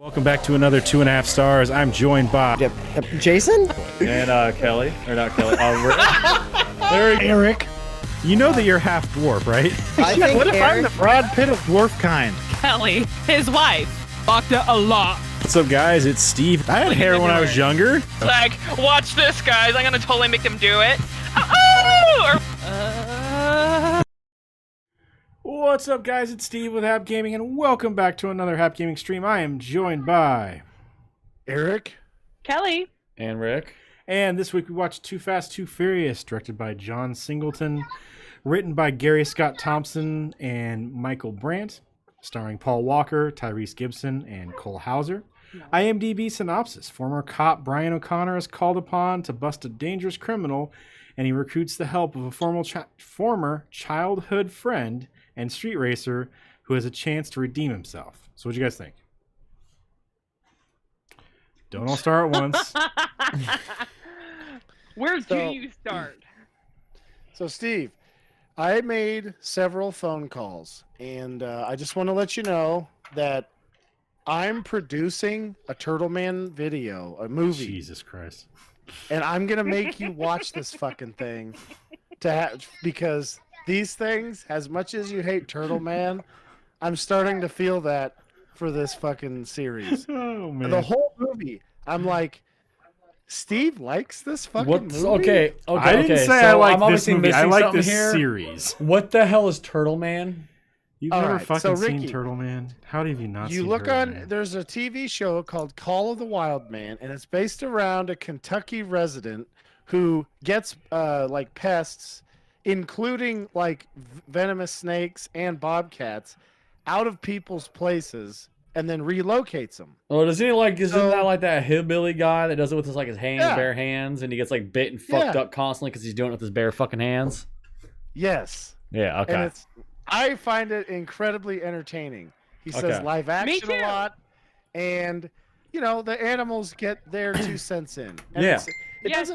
Welcome back to another 2.5 stars. I'm joined by Jason and Kelly, or not Kelly. Erik. You know that you're half dwarf, right? I think What if I'm Erik, the Brad Pitt of dwarf kind? Kelly, his wife, fucked it a lot. What's up, guys? It's Steve. I had hair when I was younger. Like, watch this, guys. I'm gonna totally make them do it. What's up, guys? It's Steve with Hap Gaming, and welcome back to another Hap Gaming stream. I am joined by Erik? Kelly. and Rick. And this week we watched Too Fast, Too Furious, directed by John Singleton, written by Gary Scott Thompson and Michael Brandt, starring Paul Walker, Tyrese Gibson, and Cole Hauser. IMDb synopsis: former cop Brian O'Connor is called upon to bust a dangerous criminal, and he recruits the help of a former childhood friend and street racer who has a chance to redeem himself. So what do you guys think? Don't all start at once. Where do you start? So, Steve, I made several phone calls, and I just want to let you know that I'm producing a Turtle Man video, a movie, Jesus Christ. and I'm going to make you watch this fucking thing because these things, as much as you hate Turtle Man, I'm starting to feel that for this fucking series. Oh, man. The whole movie, I'm like, Steve likes this fucking movie? Okay. I didn't say so I like I'm this obviously movie. I missing like something this here. series. What the hell is Turtle Man? You've All never right, fucking so seen Ricky, Turtle Man? How have you not You seen look Turtle on, Man? there's a TV show called Call of the Wild Man, and it's based around a Kentucky resident who gets like pests, including like venomous snakes and bobcats, out of people's places and then relocates them. Oh, does he isn't So- that like that hillbilly guy that does it with his his hands, Yeah. bare hands, and he gets like bit and fucked Yeah. up constantly because he's doing it with his bare fucking hands? Yes. Yeah. Okay. And I find it incredibly entertaining. He says Okay. live action too. a lot, and the animals get their 2 cents in. And Yeah. it Yes.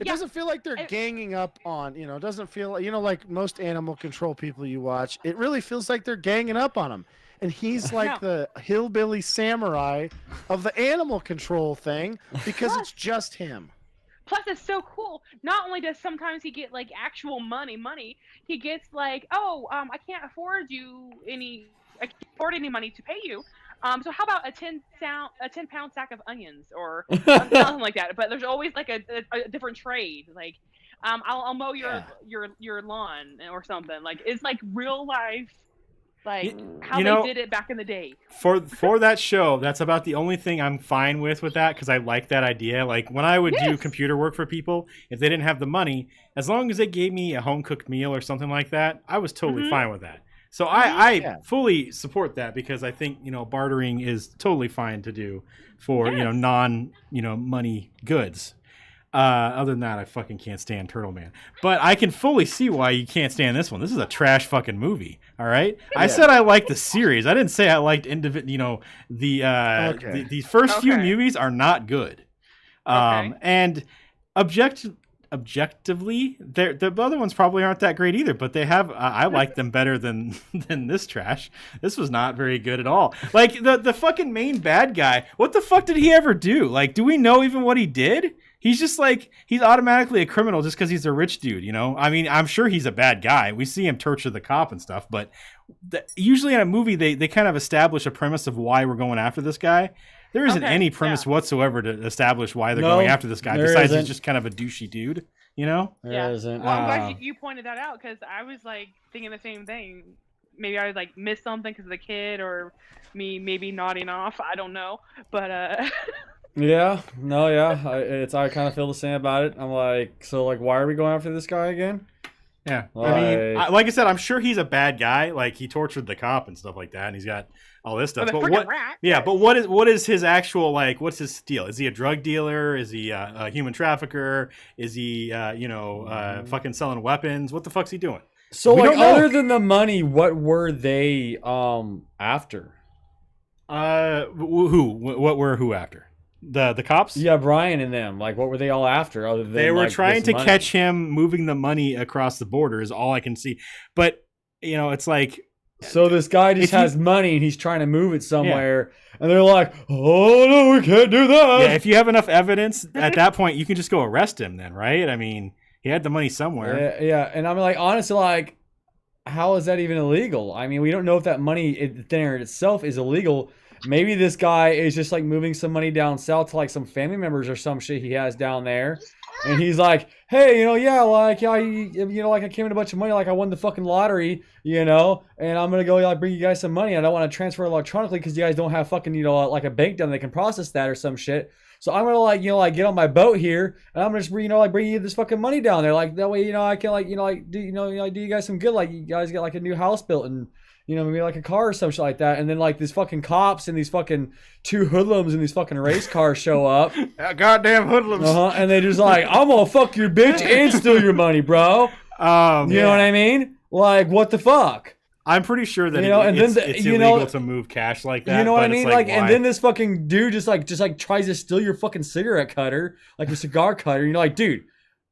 doesn't feel like they're And- ganging up on, it doesn't feel like most animal control people you watch. It really feels like they're ganging up on him. And he's like the hillbilly samurai of the animal control thing because it's just him. Plus, it's so cool. Not only does sometimes he get like actual money, he gets like, I can't afford I can't afford any money to pay you. So how about a 10-pound sack of onions or something like that? But there's always like a different trade. Like, I'll mow your lawn or something. Like, it's like real life. Like how they did it back in the day. For that show, that's about the only thing I'm fine with that, because I like that idea. Like, when I would do computer work for people, if they didn't have the money, as long as they gave me a home-cooked meal or something like that, I was totally fine with that. So I fully support that, because I think, bartering is totally fine to do for, non-money goods. Other than that, I fucking can't stand Turtle Man. But I can fully see why you can't stand this one. This is a trash fucking movie. All right. I said I liked the series. I didn't say I liked the first few movies are not good. And objectively, the other ones probably aren't that great either. But they have I like them better than this trash. This was not very good at all. Like the fucking main bad guy. What the fuck did he ever do? Like, do we know even what he did? He's just like, he's automatically a criminal just because he's a rich dude, I mean, I'm sure he's a bad guy. We see him torture the cop and stuff, but usually in a movie, they kind of establish a premise of why we're going after this guy. There isn't any premise whatsoever to establish why they're going after this guy, besides he's just kind of a douchey dude, There Yeah. isn't. Well, I'm glad you pointed that out, because I was like thinking the same thing. Maybe I like missed something because of the kid, or me maybe nodding off. I don't know, but I kind of feel the same about it. I'm like, so like, why are we going after this guy again? Yeah. I mean, like I said, I'm sure he's a bad guy. Like, he tortured the cop and stuff like that, and he's got all this stuff. the But freaking rat. Yeah, but what is his actual, like, what's his deal? Is he a drug dealer? Is he a human trafficker? Is he fucking selling weapons? What the fuck's he doing? So We like, don't know. other than the money, what were they after? Who after? The cops? Yeah, Brian and them. Like, what were they all after? Other than They were like, trying this to money? catch him moving the money across the border is all I can see. But, it's like, So this guy just If you- has money and he's trying to move it somewhere, and they're like, "Oh no, we can't do that." Yeah, if you have enough evidence at that point, you can just go arrest him then, right? I mean, he had the money somewhere. Yeah, and I'm like, honestly, like, how is that even illegal? I mean, we don't know if that money there itself is illegal. Maybe this guy is just like moving some money down south to like some family members or some shit he has down there. And he's like, hey, like I came in a bunch of money, like I won the fucking lottery, and I'm gonna go like bring you guys some money. I don't want to transfer electronically because you guys don't have fucking, like a bank down that can process that or some shit. So I'm gonna get on my boat here and I'm gonna just bring you this fucking money down there, like that way, I can do you guys some good, like you guys get like a new house built and maybe like a car or some shit like that. And then like these fucking cops and these fucking two hoodlums in these fucking race cars show up. Goddamn hoodlums. And they just like, I'm gonna fuck your bitch and steal your money, bro. You know what I mean? Like, what the fuck? I'm pretty sure that it's illegal to move cash like that. You know what I mean? Like, why? and then this fucking dude just tries to steal your fucking cigarette cutter, like a cigar cutter. You're like, dude,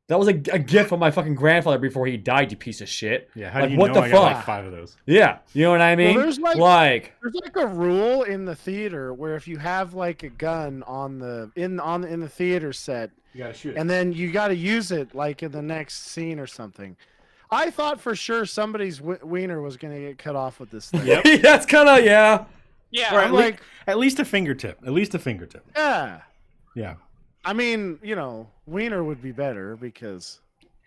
that was a gift from my fucking grandfather before he died, you piece of shit. Yeah, how like, do you what know the I got fuck? like 5 of those? Yeah, you know what I mean? Well, there's like a rule in the theater where if you have like a gun in the theater set, You gotta shoot it. and then you got to use it like in the next scene or something. I thought for sure somebody's wiener was gonna get cut off with this thing. Yep. that's kind of Yeah. Or I'm like, at least a fingertip. yeah. Yeah. I mean, wiener would be better because,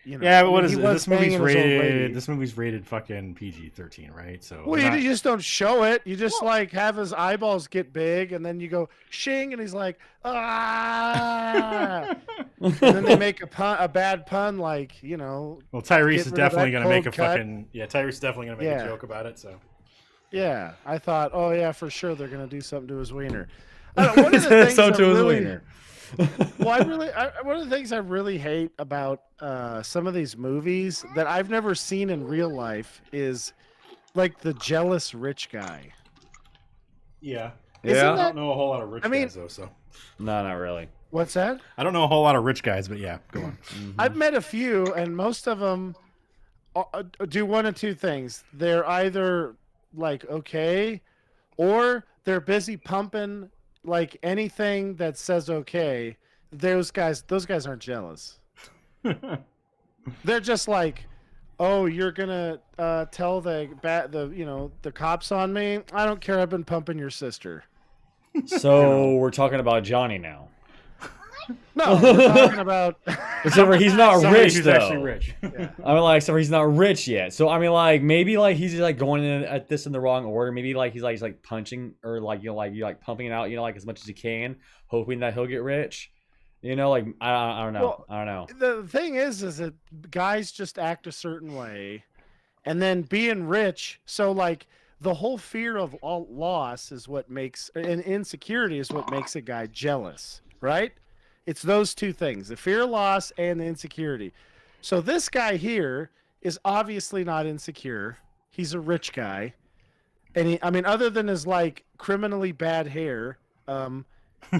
Yeah, but what is he it? was This movie's banging his old lady. rated. This movie's rated fucking PG-13, right? So Well, we're you just don't show it. You just like have his eyeballs get big, and then you go shing, and he's like, ah. And then they make a bad pun, like Well, Tyrese is Get rid of definitely that gonna make a cold cut. fucking Tyrese is definitely gonna make Yeah. a joke about it. So yeah. I thought, oh yeah, for sure they're gonna do something to his wiener. One of the things so I to his really- wiener. Well, one of the things I really hate about some of these movies that I've never seen in real life is like the jealous rich guy. yeah, Isn't Yeah. I that- don't know a whole lot of rich I mean- guys though. So No, not really. What's that? I don't know a whole lot of rich guys, but yeah, go on. I've met a few, and most of them do one of two things. They're either like okay, or they're busy pumping like anything that says okay. Those guys aren't jealous. They're just like, oh, you're gonna tell the cops on me. I don't care. I've been pumping your sister. So we're talking about Johnny now. No, we're talking about. Except for he's not Somebody rich who's though. actually rich. I mean, like, except for he's not rich yet. So I mean, like, maybe like he's just like going in at this in the wrong order. Maybe like he's like punching or like you like pumping it out, like as much as he can, hoping that he'll get rich. Like I don't know. Well, I don't know. The thing is that guys just act a certain way, and then being rich. So like the whole fear of all loss is what makes, and insecurity is what makes a guy jealous, right? It's those two things: the fear of loss and the insecurity. So this guy here is obviously not insecure. He's a rich guy, and other than his like criminally bad hair,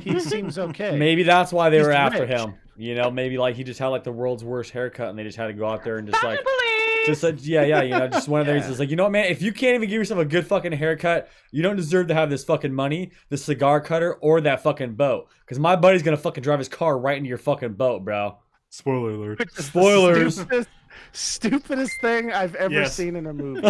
he seems okay. Maybe that's why they He's were after rich. him. Maybe like he just had like the world's worst haircut, and they just had to go out there and just like. Police! Just like, yeah, just one of those. Yeah. It's like, what, man? If you can't even give yourself a good fucking haircut, you don't deserve to have this fucking money, the cigar cutter, or that fucking boat. Because my buddy's gonna fucking drive his car right into your fucking boat, bro. Spoiler alert. Which is the Spoilers. stupidest thing I've ever Yes. seen in a movie. He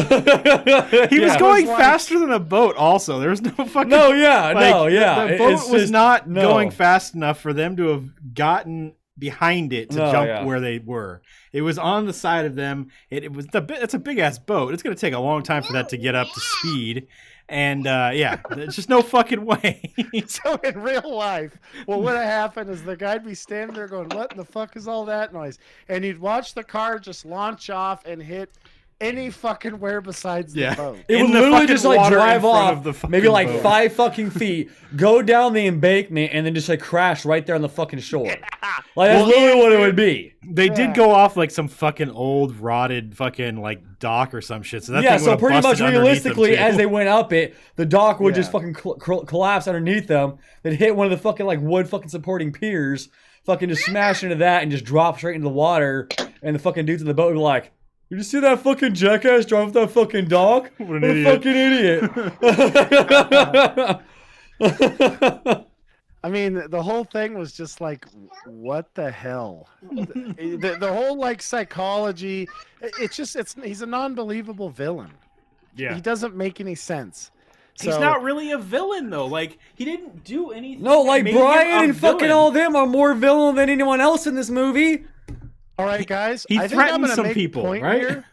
was Yeah. going It was like- faster than a boat. Also, there's no fucking. No, yeah, no, like, yeah. The boat It's was just- not no. going fast enough for them to have gotten behind it to No, jump yeah. where they were. It was on the side of them. It's a big ass boat. It's gonna take a long time for that to get up to speed. And yeah, there's just no fucking way. So in real life, what would have happened is the guy'd be standing there going, "What in the fuck is all that noise?" And you'd watch the car just launch off and hit any fucking where besides Yeah. the boat. It In would the literally fucking just like water in drive front off, of the fucking maybe like boat. 5 fucking feet, go down the embankment, and then just like crash right there on the fucking shore. Like that's Well, literally what it would be. They Yeah. did go off like some fucking old rotted fucking like dock or some shit. So that Yeah, thing so would've pretty much busted underneath them, realistically, too. as they went up it, the dock would just Yeah. fucking collapse underneath them. They'd hit one of the fucking like wood fucking supporting piers, fucking just smash into that and just drop straight into the water. And the fucking dudes in the boat would be like, You just see that fucking jackass drive with that fucking dog? What What a fucking idiot. I mean, the whole thing was just like, what the hell? The whole like psychology, he's a non-believable villain. Yeah. He doesn't make any sense. He's So- not really a villain though. Like he didn't do anything. No, that like made him Brian a and fucking villain. all them are more villain than anyone else in this movie. All right, guys. He I think I'm threatened gonna some make a people, point right? Here.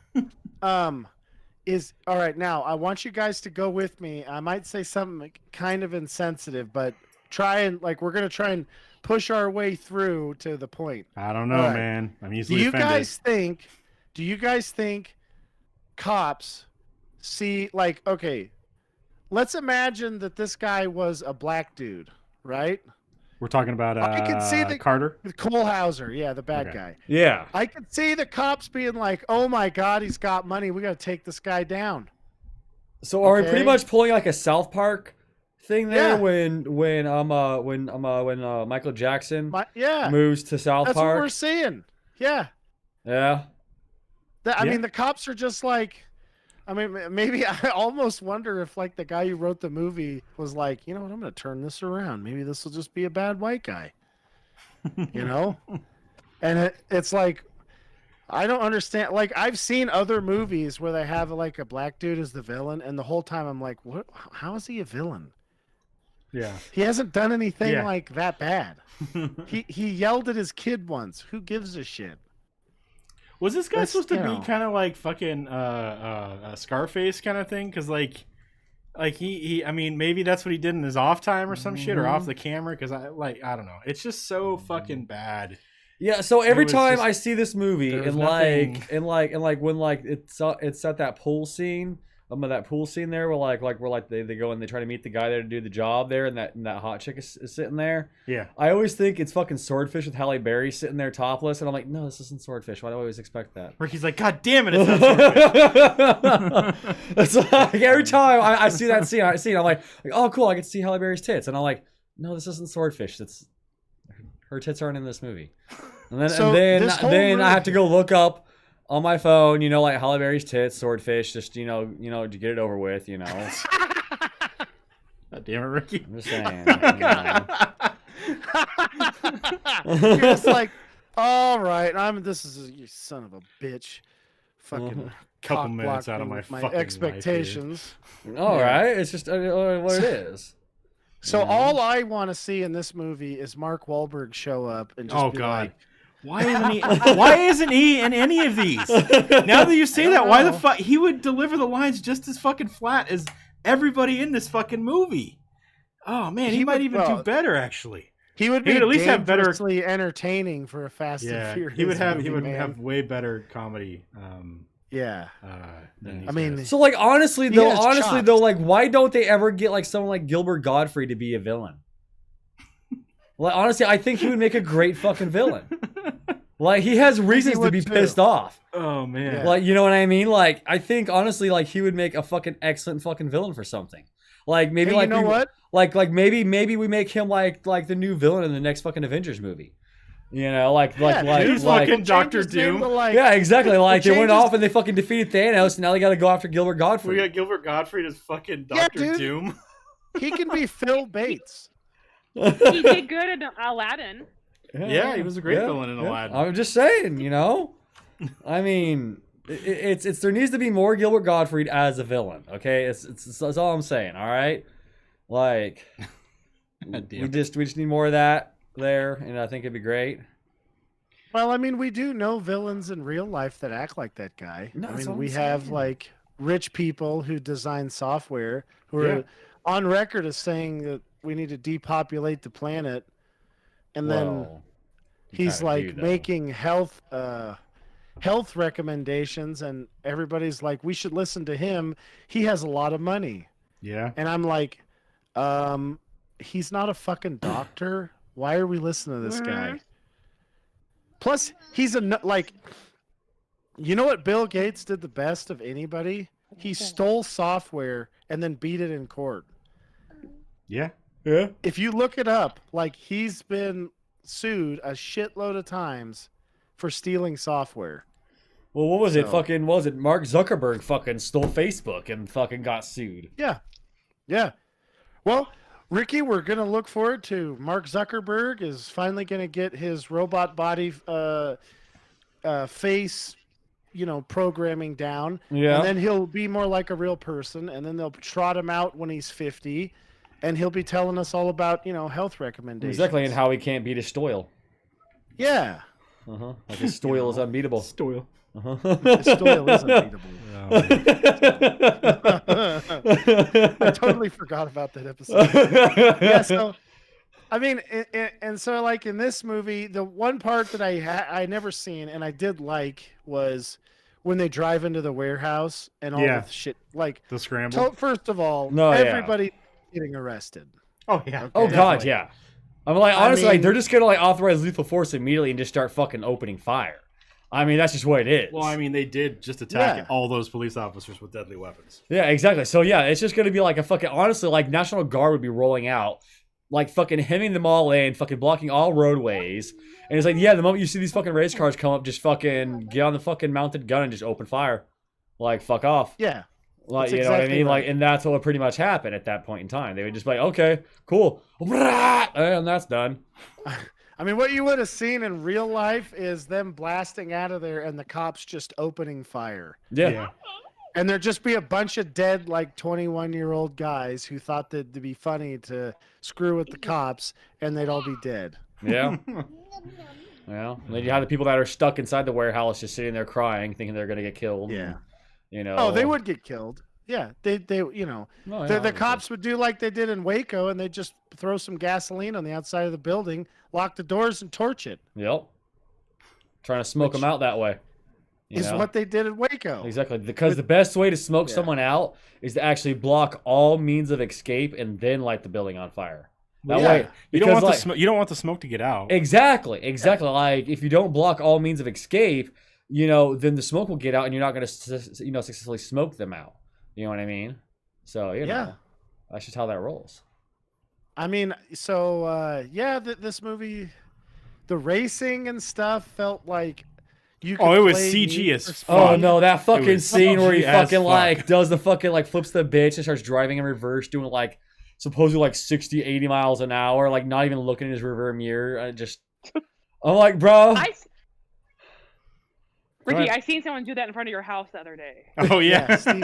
Is all right. Now I want you guys to go with me. I might say something kind of insensitive, but we're gonna try and push our way through to the point. I don't know, All right. man. I'm Do easily you offended. guys think cops see like okay? Let's imagine that this guy was a black dude, right? We're talking about I can see the- Carter. Cole Hauser, yeah, the bad Okay. guy. Yeah. I could see the cops being like, "Oh my God, he's got money. We got to take this guy down." So are we Okay. pretty much pulling like a South Park thing there Yeah. when Michael Jackson Yeah, moves to South that's what Park? we're seeing. Yeah, Yeah. I Yeah. mean, the cops are just like, I mean, maybe I almost wonder if like the guy who wrote the movie was like, you know what, I'm going to turn this around. Maybe this will just be a bad white guy, you know? And it's like, I don't understand. Like, I've seen other movies where they have like a black dude as the villain, and the whole time I'm like, what? How is he a villain? Yeah. He hasn't done anything Yeah. like that bad. He yelled at his kid once. Who gives a shit? Was this guy That's, supposed to you be know. kind of like fucking Scarface kind of thing? Because like he, I mean, maybe that's what he did in his off time or some shit, or off the camera. Because I don't know. It's just so fucking bad. Yeah, so every was time just- I see this movie there was and nothing- when it's at that pool scene, that pool scene there where they go and they try to meet the guy there to do the job there, and that hot chick is sitting there. Yeah. I always think it's fucking Swordfish with Halle Berry sitting there topless, and I'm like, no, this isn't Swordfish. Why do I always expect that? Ricky's like, God damn it! It's not Swordfish." It's like every time I see that scene, I'm like, oh cool, I get to see Halle Berry's tits, and I'm like, no, this isn't Swordfish. That's her tits aren't in this movie. And So then this whole I have movie- to go look up on my phone, like Halle Berry's tits, Swordfish, just to get it over with, God damn it, Ricky. I'm just saying. You're just like, all right, this is you son of a bitch, fucking Couple cock minutes blocked out of me my with my fucking life, expectations. All right, it's just what it is. So all I want to see in this movie is Mark Wahlberg show up and just Oh be God. like, Why isn't he? Why isn't he in any of these? Now that you say that, why the know. fuck he would deliver the lines just as fucking flat as everybody in this fucking movie? Oh man, he, He might would- even well, do better actually. he would He be would at least have better- dangerously entertaining for a Fast Yeah, and Furious he would have movie, he would man. have way better comedy. Yeah, Than these I mean, guys. So like honestly He though, has chops. like why don't they ever get like someone like Gilbert Gottfried to be a villain? Like honestly, I think he would make a great fucking villain. Like he has reasons to would be too. pissed off. oh man, Yeah. Like you know what I mean? Like I think honestly, like he would make a fucking excellent fucking villain for something. Like maybe Hey, like you know what? Like maybe we make him like the new villain in the next fucking Avengers movie. Like he's fucking Dr. Change his name Doom. to, like, yeah, exactly. Like they went changes- off and they fucking defeated Thanos, and now they got to go after Gilbert we Gottfried. got Gilbert Gottfried as fucking Yeah, Dr. dude. Doom. he can be Phil Bates. He did good in Aladdin. Yeah, he was a great villain in Aladdin. I'm just saying, I mean, it's there needs to be more Gilbert Gottfried as a villain. Okay, that's all I'm saying. All right, like God damn we it. just need more of that there, and I think it'd be great. Well, I mean, we do know villains in real life that act like that guy. No, I that's mean, what we I'm have saying. like rich people who design software who are Yeah. on record as saying that we need to depopulate the planet, and then Well, he's kinda like do, though. making health recommendations, and everybody's like, we should listen to him. He has a lot of money, Yeah. and I'm like, he's not a fucking doctor. Why are we listening to this guy? Plus, he's like, you know what Bill Gates did the best of anybody? He stole software and then beat it in court. Yeah. yeah. If you look it up, like he's been sued a shitload of times for stealing software. Well, what was it? So- Fucking, what was it? Mark Zuckerberg fucking stole Facebook and fucking got sued. Yeah. Yeah. Well, Ricky, we're going to look forward to Mark Zuckerberg is finally going to get his robot body face, programming down. Yeah. And then he'll be more like a real person. And then they'll trot him out when he's 50. And he'll be telling us all about, health recommendations. Exactly, and how he can't beat his Stoyle. Yeah. Like his Stoyle is unbeatable. Stoyle. His Stoyle is unbeatable. I totally forgot about that episode. Yeah, so I mean, and so like in this movie, the one part that I never seen and I did like was when they drive into the warehouse and all the shit. Like the scramble. First of all, No, yeah. everybody getting arrested. Oh yeah. Oh god, Definitely. yeah. I'm like, honestly, like mean- they're just gonna like authorize lethal force immediately and just start fucking opening fire. I mean, that's just what it is. Well, I mean, they did just attack Yeah. all those police officers with deadly weapons. Yeah, exactly. So yeah, it's just gonna be like a fucking honestly, like National Guard would be rolling out, like fucking hemming them all in, fucking blocking all roadways. And it's like, yeah, the moment you see these fucking race cars come up, just fucking get on the fucking mounted gun and just open fire. Like, fuck off. Yeah. Like, That's you know what I exactly mean? right. Like, and that's what would pretty much happen at that point in time. They would just be like, okay, cool. And that's done. I mean, what you would have seen in real life is them blasting out of there and the cops just opening fire. Yeah. And there'd just be a bunch of dead, like 21-year-old guys who thought that it'd be funny to screw with the cops, and they'd all be dead. Yeah. Well, then you have the people that are stuck inside the warehouse just sitting there crying, thinking they're going to get killed. Yeah. You know. Oh, they would get killed. Yeah, they No, yeah, the obviously. cops would do like they did in Waco, and they'd just throw some gasoline on the outside of the building, lock the doors, and torch it. Yep. Trying to smoke them out that way. You Is know? what they did in Waco. Exactly. Because the best way to smoke Yeah. someone out is to actually block all means of escape and then light the building on fire. That Yeah. way, You don't because, want like, the smoke. You don't want the smoke to get out. Exactly. Like if you don't block all means of escape, then the smoke will get out, and you're not going to, successfully smoke them out. You know what I mean? So Yeah. that's just how that rolls. I mean, so this movie, the racing and stuff felt like you. Could Oh, it was play CG Need as for fuck. Oh Speed. no, that fucking was scene where he CG as fucking fuck. like does the fucking like flips the bitch and starts driving in reverse, doing like supposedly like 60, 80 miles an hour, like not even looking in his rear mirror. I'm like, bro. Ricky, ahead. I seen someone do that in front of your house the other day. Oh yeah. Steve-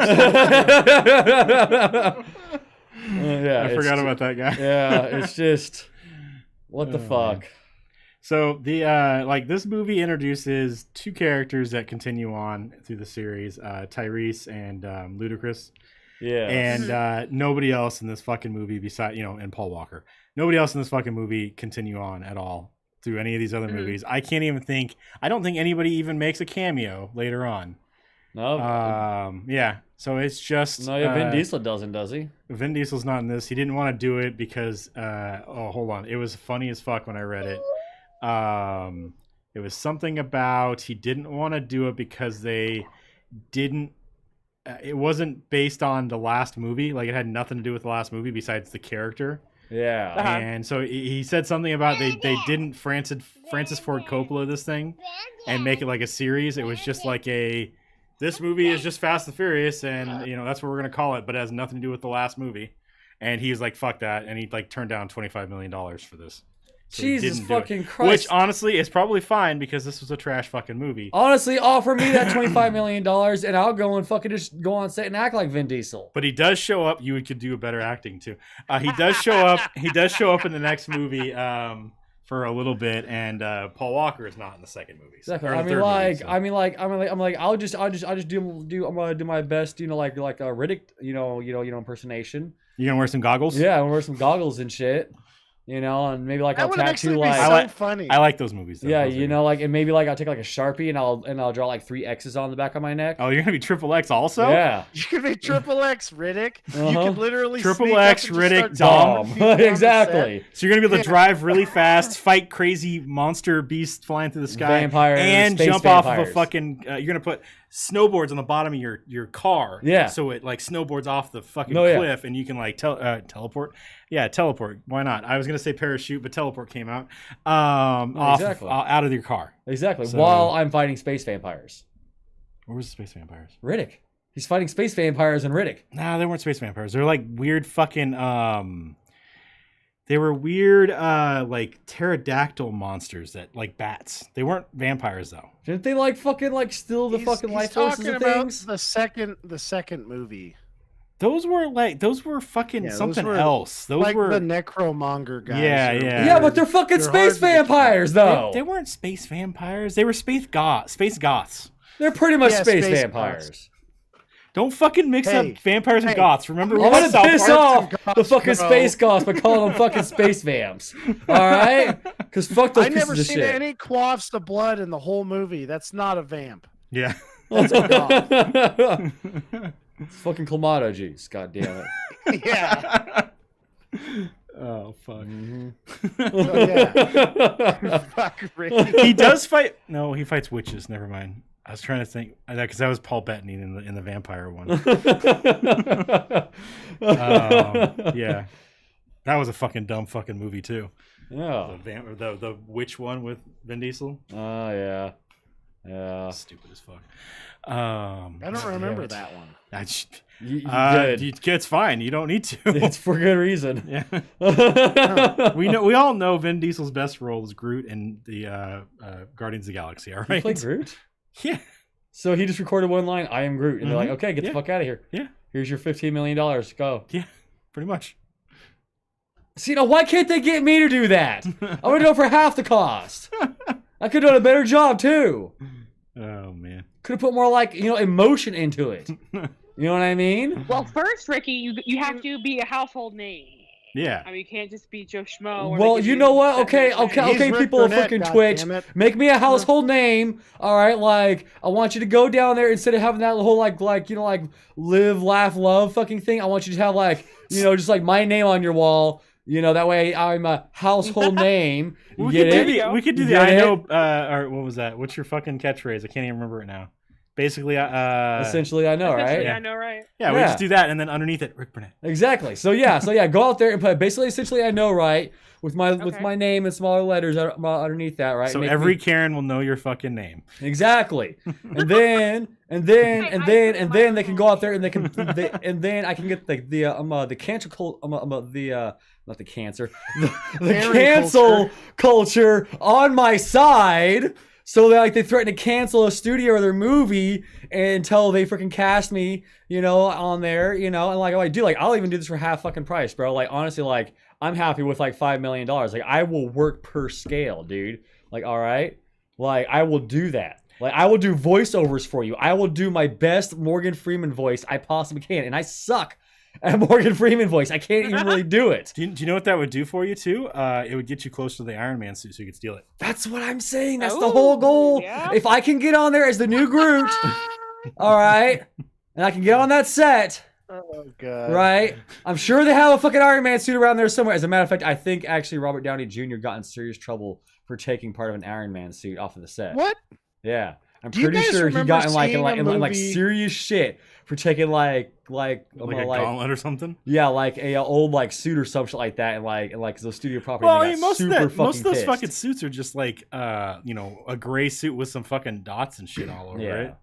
Yeah, I forgot about that guy. Yeah, it's just what the Oh, fuck. man. So the this movie introduces two characters that continue on through the series, Tyrese and Ludacris, Yeah. and nobody else in this fucking movie besides and Paul Walker. Nobody else in this fucking movie continue on at all through any of these other movies. I can't even think. I don't think anybody even makes a cameo later on. No. Yeah. So it's just No, yeah, Vin Diesel doesn't, does he? Vin Diesel's not in this. He didn't want to do it because hold on. It was funny as fuck when I read it. It was something about he didn't want to do it because they didn't it wasn't based on the last movie. Like it had nothing to do with the last movie besides the character. Yeah. Uh-huh. And so he said something about they didn't Francis Ford Coppola this thing and make it like a series. It was just like this movie is just Fast and Furious, and that's what we're gonna call it, but it has nothing to do with the last movie. And he was like, "Fuck that," and he like turned down $25 million for this. So he Jesus didn't do it. fucking Christ. Which honestly is probably fine because this was a trash fucking movie. Honestly, offer me that $25 million and I'll go and fucking just go on set and act like Vin Diesel. But he does show up. You could do a better acting too. He does show up. He does show up in the next movie for a little bit, and Paul Walker is not in the second movie. Exactly. or the I mean, third like, movie, so. I'm like, I'll just do. I'm gonna do my best, like a Riddick, impersonation. You gonna wear some goggles? Yeah, I'm gonna wear some goggles and shit, and maybe like That I'll would actually tattoo be like. so like- funny. I like those movies. Though. Yeah, Those are- like, and maybe like I'll take like a Sharpie and I'll draw like 3 X's on the back of my neck. Oh, you're gonna be Triple X also? Yeah. You could be Triple X Riddick. You Uh-huh. could literally Triple sneak X, up and just Riddick, start Dom. bombing people on the Exactly. So you're gonna be able to drive really fast, fight crazy monster beasts flying through the sky, Vampires, and space jump off of a vampires. fucking. You're gonna put snowboards on the bottom of your car. Yeah. So it like snowboards off the fucking No, yeah. cliff, and you can like teleport. Yeah, teleport. Why not? I was gonna say parachute, but teleport came out. Off exactly. out of your car. Exactly. So- While I'm fighting space vampires. Where was the space vampires? Riddick. He's fighting space vampires in Riddick. Nah, they weren't space vampires. They're like weird fucking they were weird like pterodactyl monsters that like bats. They weren't vampires though. Didn't they like fucking like steal the fucking life forces talking of about things? the second movie. Those were fucking Yeah, those something were else. Those like were the necromonger guys. Yeah, are yeah. Yeah, but they're fucking They're space hard to get vampires though. they weren't space vampires. They were space goths. They're pretty much Yeah, space space vampires. Don't fucking mix Hey, up vampires and hey, goths. Remember, I'm we gonna had South piss Park? off the goths, fucking bro. space goths by calling them fucking space vamps. All right? Because fuck those I pieces never of seen shit. any quaffs to blood in the whole movie. That's not a vamp. Yeah. It's fucking Clamato juice. God damn it. Yeah. Oh fuck. So, yeah. Fuck Ricky. He does fight. No, he fights witches. Never mind. I was trying to think because that was Paul Bettany in the vampire one. Yeah, that was a fucking dumb fucking movie too. Yeah. The witch one with Vin Diesel. Oh yeah. Yeah. Stupid as fuck. I don't remember it. that one. You did. It's fine. You don't need to. It's for good reason. Yeah. We all know Vin Diesel's best role is Groot in the Guardians of the Galaxy. All He right. played Groot? Yeah. So he just recorded one line, I am Groot. And they're like, okay, get the Yeah. fuck out of here. Yeah. Here's your $15 million. Go. Yeah. Pretty much. See, now why can't they get me to do that? I'm going to do it for half the cost. I could have done a better job too. Oh man. Could have put more like, emotion into it. You know what I mean? Well, first, Ricky, you have to be a household name. Yeah. I mean, you can't just be Joe Schmo. Or Well, they give you know what? Okay, that name. okay, He's people of Rick freaking Burnett, Twitch, goddammit. make me a household name. All right, like I want you to go down there instead of having that whole like live, laugh, love fucking thing. I want you to have just like my name on your wall. That way I'm a household name. You We get could, it? we could do You the get I it? know or what was that? What's your fucking catchphrase? I can't even remember it now. Basically Essentially, I know, Essentially, right? I know, right? yeah, we Yeah. just do that and then underneath it, Rick Burnett. Exactly. So yeah, go out there and put basically, essentially, I know, right? With Okay. my name and smaller letters underneath that, right? So Make every me- Karen will know your fucking name. Exactly. And then they can go out there and they can and then I can get the cancel not the cancer the Cancel cancel culture on my side. So they threaten to cancel a studio or their movie until they freaking cast me, on there, and I'll even do this for half fucking price, bro. Like honestly, I'm happy with $5 million. Like I will work per scale, dude. Like all right, like I will do that. Like I will do voiceovers for you. I will do my best Morgan Freeman voice I possibly can, and I suck at Morgan Freeman voice. I can't even really do it. Do you know what that would do for you too? It would get you close to the Iron Man suit so you could steal it. That's what I'm saying. That's the Oh, whole goal. yeah. If I can get on there as the new Groot, all right, and I can get on that set, Oh god. right? I'm sure they have a fucking Iron Man suit around there somewhere. As a matter of fact, I think actually Robert Downey Jr. got in serious trouble for taking part of an Iron Man suit off of the set. What? Yeah. I'm Do you pretty guys sure he remember got in seeing a in movie- serious shit for taking Like a gauntlet or something. yeah, like a old suit or some shit like that, and like the studio property. Well, they I mean, got most of super those pissed. fucking suits are just a gray suit with some fucking dots and shit all over Yeah. it.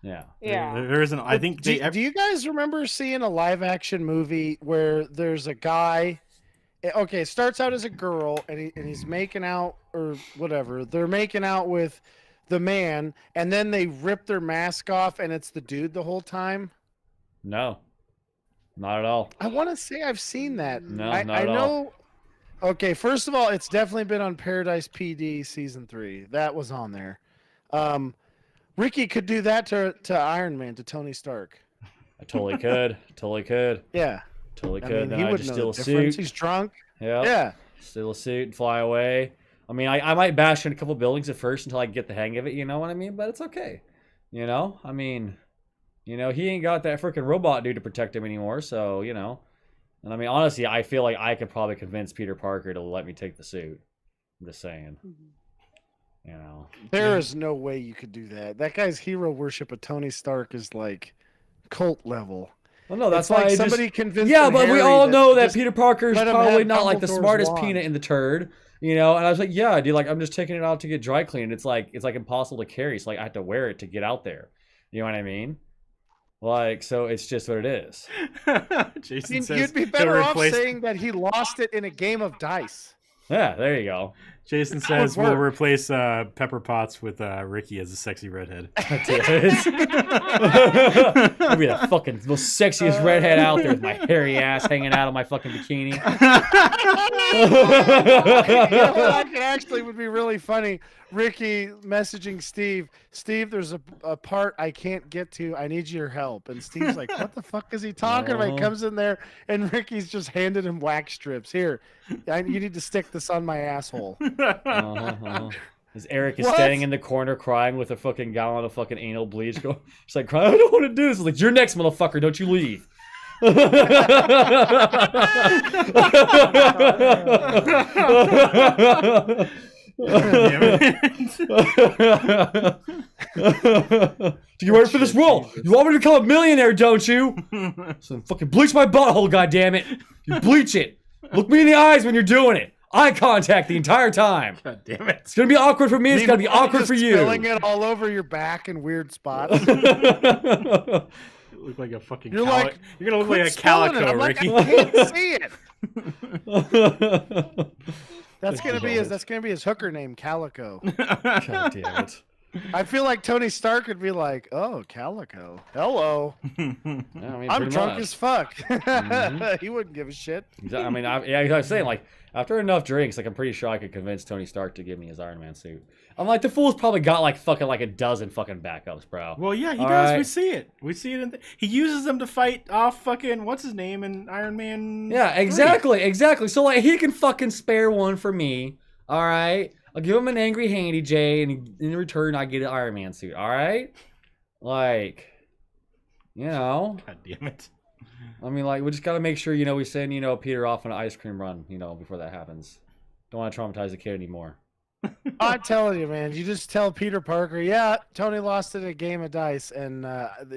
Yeah. Yeah. There isn't. I think Do you guys remember seeing a live action movie where there's a guy? Okay, it starts out as a girl and he's making out or whatever. They're making out with the man, and then they rip their mask off, and it's the dude the whole time. No. Not at all. I want to say I've seen that. No, I not at all. know. Okay, first of all, it's definitely been on Paradise PD season 3. That was on there. Ricky could do that to Iron Man, to Tony Stark. I totally could. Totally could. Yeah, Totally I could. mean, Then he I would just know steal the a difference. suit. He's drunk. Yep. Yeah. Steal a suit and fly away. I mean, I might bash in a couple buildings at first until I get the hang of it, you know what I mean? But it's okay. I mean, he ain't got that freaking robot dude to protect him anymore, so, And I mean, honestly, I feel like I could probably convince Peter Parker to let me take the suit. I'm just saying. There is no way you could do that. That guy's hero worship of Tony Stark is cult level. Well, no, that's It's why like I somebody just... convinced. Yeah, but we Harry all know that just Peter Parker's let him probably have not the Dumbledore's smartest wand. peanut in the turd, And I was like, yeah, dude, I'm just taking it out to get dry cleaned. It's like impossible to carry. So I have to wear it to get out there. You know what I mean? Like, so it's just what it is. Jason says you'd be he'll better off replace- saying that he lost it in a game of dice. Yeah, there you go. Jason says would we'll work. replace Pepper Potts with Ricky as a sexy redhead. That's it. I'll be the fucking most sexiest redhead out there with my hairy ass hanging out of my fucking bikini. You know what actually would be really funny? Ricky messaging Steve. Steve, there's a part I can't get to. I need your help. And Steve's like, what the fuck is he talking about? He comes in there and Ricky's just handed him wax strips. Here, you need to stick this on my asshole. As Erik is What? standing in the corner crying with a fucking gallon of fucking anal bleach. She's like, crying, I don't want to do this. I'm like, you're next, motherfucker. Don't you leave. Do you ready for this role? You want me to become a millionaire, don't you? So fucking bleach my butthole, goddammit. You bleach it. Look me in the eyes when you're doing it. Eye contact the entire time. God damn it. It's gonna be awkward for me. It's gonna be awkward for you. Spilling it all over your back in weird spots. You look like a fucking You're like, you're gonna look like a Quit spilling it. calico, I'm like, Ricky. I can't see it. That's gonna be his hooker name, Calico. God damn it. I feel like Tony Stark would be like, "Oh, Calico, hello, Yeah, I mean, I'm pretty drunk much. as fuck." He wouldn't give a shit. I mean, I was saying, like, after enough drinks, like, I'm pretty sure I could convince Tony Stark to give me his Iron Man suit. I'm like, the fool's probably got like a dozen fucking backups, bro. Well, yeah, he All does. right. We see it. We see it. He uses them to fight off fucking what's his name in Iron Man. Yeah, 3. exactly. So like, he can fucking spare one for me. All right, I'll give him an angry handy J, and in return, I get an Iron Man suit. All right, like, you know. God damn it. I mean, like, we just gotta make sure, we send, Peter off on an ice cream run, before that happens. Don't want to traumatize the kid anymore. I'm telling you, man. You just tell Peter Parker, yeah, Tony lost in a game of dice, and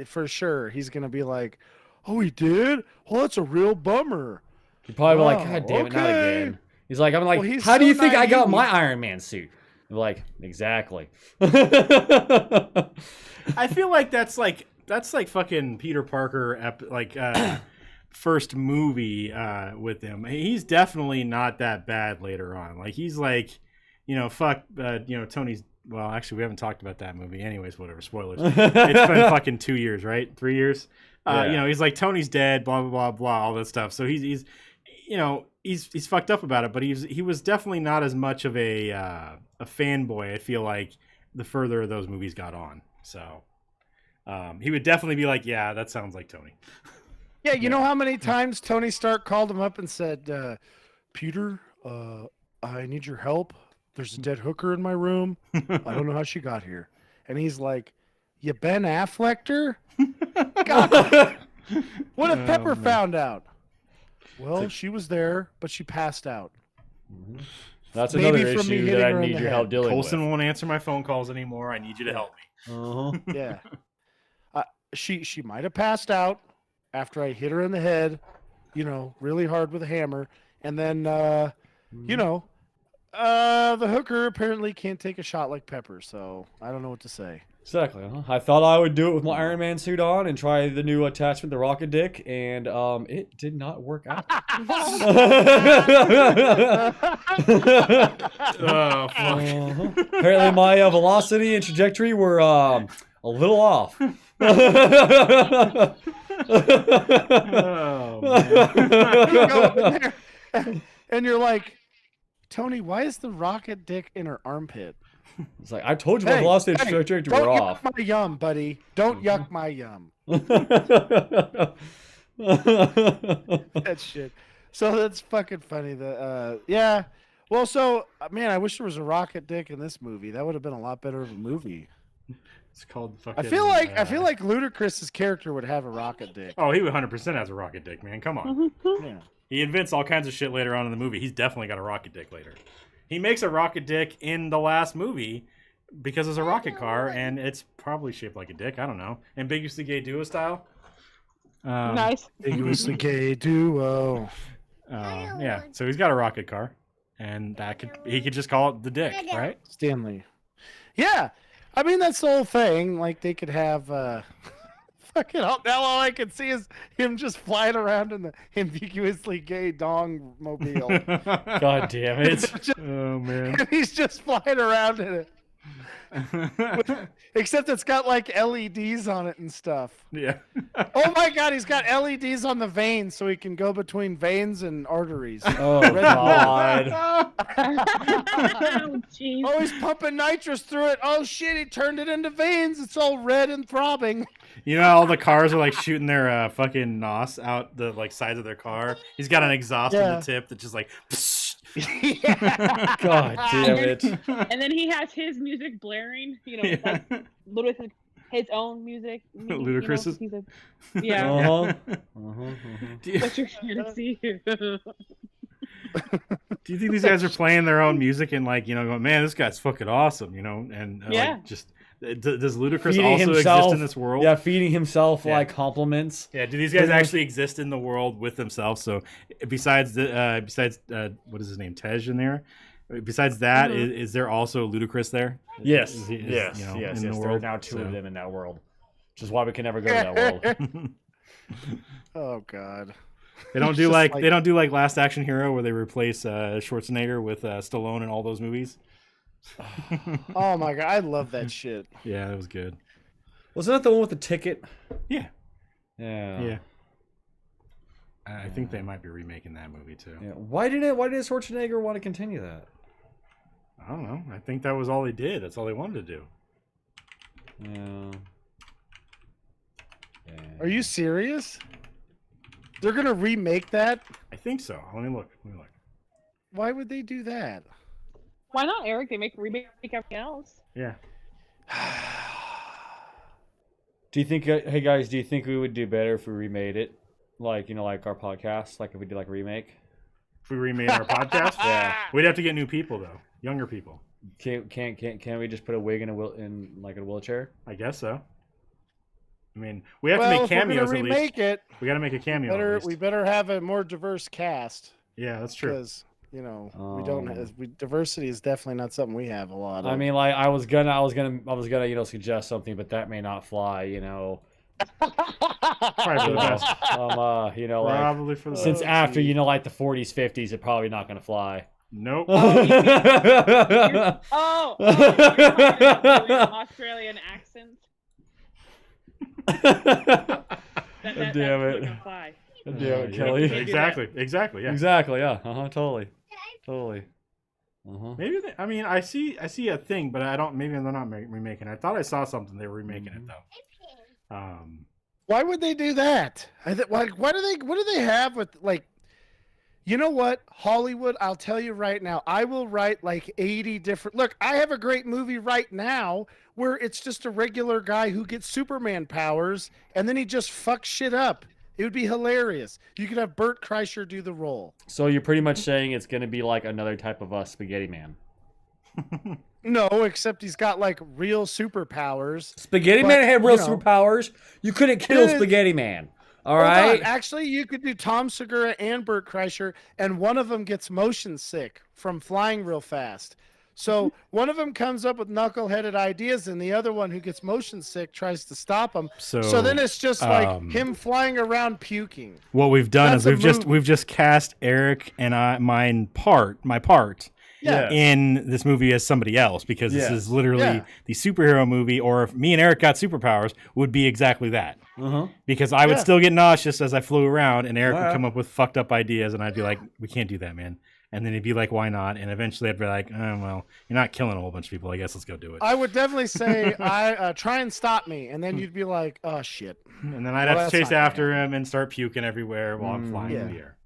for sure he's gonna be like, "Oh, he did? Well, that's a real bummer." He'd probably be like, Wow, God damn it, not okay. again. He's like, I'm like, Well, he's how do so you think I got naive. my Iron Man suit? I'm like, exactly. I feel like that's like fucking Peter Parker first movie with him. He's definitely not that bad later on. Like he's like, fuck Tony's. Well, actually, we haven't talked about that movie. Anyways, whatever. Spoilers. It's been fucking 2 years, right? 3 years. Yeah. He's like Tony's dead. Blah blah blah blah. All that stuff. So he's fucked up about it. But he was definitely not as much of a fanboy. I feel like the further those movies got on. So he would definitely be like, yeah, that sounds like Tony. Yeah, you know how many times Tony Stark called him up and said, "Peter, I need your help. There's a dead hooker in my room. I don't know how she got here." And he's like, "You Ben Afflecked her? God, what if Pepper found out?" Well, she was there, but she passed out. That's Maybe another from me issue hitting that I her in need the your head. help dealing Colson won't answer my phone calls anymore. I need you to help me. with. Yeah. She might have passed out after I hit her in the head, really hard with a hammer. And then, the hooker apparently can't take a shot like Pepper. So I don't know what to say. Exactly. Huh? I thought I would do it with my Iron Man suit on and try the new attachment, the Rocket Dick, and it did not work out. Oh fuck. Apparently, my velocity and trajectory were a little off. Oh You go man. in there, and you're like, "Tony, why is the rocket dick in her armpit?" It's like, I told you my velocity and trajectory don't were yuck off. my yum, buddy. Don't yuck my yum. That shit. So that's fucking funny. Yeah. Well, so man, I wish there was a rocket dick in this movie. That would have been a lot better of a movie. It's called fucking. I feel like Ludacris's character would have a rocket dick. Oh, he 100% has a rocket dick, man. Come on. Yeah. He invents all kinds of shit later on in the movie. He's definitely got a rocket dick later. He makes a rocket dick in the last movie because it's a rocket car, and it's probably shaped like a dick. I don't know. Ambiguously gay duo style. Nice. Ambiguously gay duo. Yeah, so he's got a rocket car, and he could just call it the dick, right? Stanley. Yeah. I mean, that's the whole thing. Like, they could have fucking. Now all I can see is him just flying around in the ambiguously gay dong mobile. God damn it. Oh man. And he's just flying around in it. Except it's got like LEDs on it and stuff. Yeah. Oh my god, he's got LEDs on the veins so he can go between veins and arteries. Oh God. Oh, jeez. Oh, he's pumping nitrous through it. Oh shit, he turned it into veins. It's all red and throbbing. You know, all the cars are like shooting their fucking nos out the like sides of their car. He's got an exhaust in Yeah. the tip that's just like. Yeah. God damn it. And then he has his music blaring, like with his own music. Ludacris's? He's a, yeah. Do you, What's your fantasy? do you think these guys are playing their own music and like going, man, this guy's fucking awesome, and Yeah. like just does Ludacris Feeding also himself- exist in this world? Yeah, feeding himself Yeah. like compliments. Yeah, do these guys actually exist in the world with themselves? So besides what is his name, Tej in there? Besides that, is there also Ludacris there? Yes. Is Yes. in Yes. the There are world? now two So- of them in that world. Which is why we can never go to that world. Oh god. They don't It's do just like like- they don't do like Last Action Hero where they replace Schwarzenegger with Stallone in all those movies. Oh my god, I love that shit. Yeah, that was good. Wasn't that the one with the ticket? Yeah, Yeah. yeah. I think they might be remaking that movie too. Yeah. Why did Schwarzenegger want to continue that? I don't know. I think that was all they did. That's all they wanted to do. Yeah. Yeah. Are you serious? They're gonna remake that? I think so. Let me look. Why would they do that? Why not, Eric? They remake everything else. Yeah. Do you think, hey guys, do you think we would do better if we remade it? Like, like our podcast? Like if we did like a remake? If we remade our podcast, Yeah. we'd have to get new people though, younger people. Can we just put a wig in a wheelchair? I guess so. I mean, we have Well, to make if we're cameos gonna at least. remake it, We got to make a cameo. at least. we better have a more diverse cast Yeah, that's true. because we don't. Diversity is definitely not something we have a lot of. I mean, like I was gonna, suggest something, but that may not fly, Probably for the best. like Probably for the since best. after like the 40s, 50s, it's probably not gonna fly. Nope. Oh, Australian accent. That, Damn that's it. gonna fly. Damn it, Yeah, Kelly. Exactly. Yeah. Exactly. Yeah. Totally. Maybe I mean, I see a thing, but I don't. Maybe they're not remaking. I thought I saw something they were remaking it though. why would they do that? What do they have with like? You know what, Hollywood? I'll tell you right now. I will write like 80 different. Look, I have a great movie right now where it's just a regular guy who gets Superman powers and then he just fucks shit up. It would be hilarious. You could have Bert Kreischer do the role. So you're pretty much saying it's gonna be like another type of Spaghetti Man. No, except he's got like real superpowers. Spaghetti But, Man had real you know- superpowers. You couldn't kill Yeah. Spaghetti Man. All Hold right. on. Actually, you could do Tom Segura and Bert Kreischer, and one of them gets motion sick from flying real fast. So one of them comes up with knuckleheaded ideas, and the other one who gets motion sick tries to stop him. So then it's just like him flying around puking. What we've done That's is a movie. we've just cast Eric and my part Yeah. in this movie as somebody else because this Yeah. is literally Yeah. the superhero movie. Or if me and Eric got superpowers, would be exactly that. Uh-huh. Because I would Yeah. still get nauseous as I flew around, and Eric would Alright. come up with fucked up ideas, and I'd be like, "We can't do that, man." And then he'd be like, "Why not?" And eventually, I'd be like, "Oh, well, you're not killing a whole bunch of people. I guess let's go do it." I would definitely say, try and stop me. And then you'd be like, oh, shit. And then I'd Well, have to that's chase not gonna after him and start puking everywhere while I'm flying in Yeah. the air.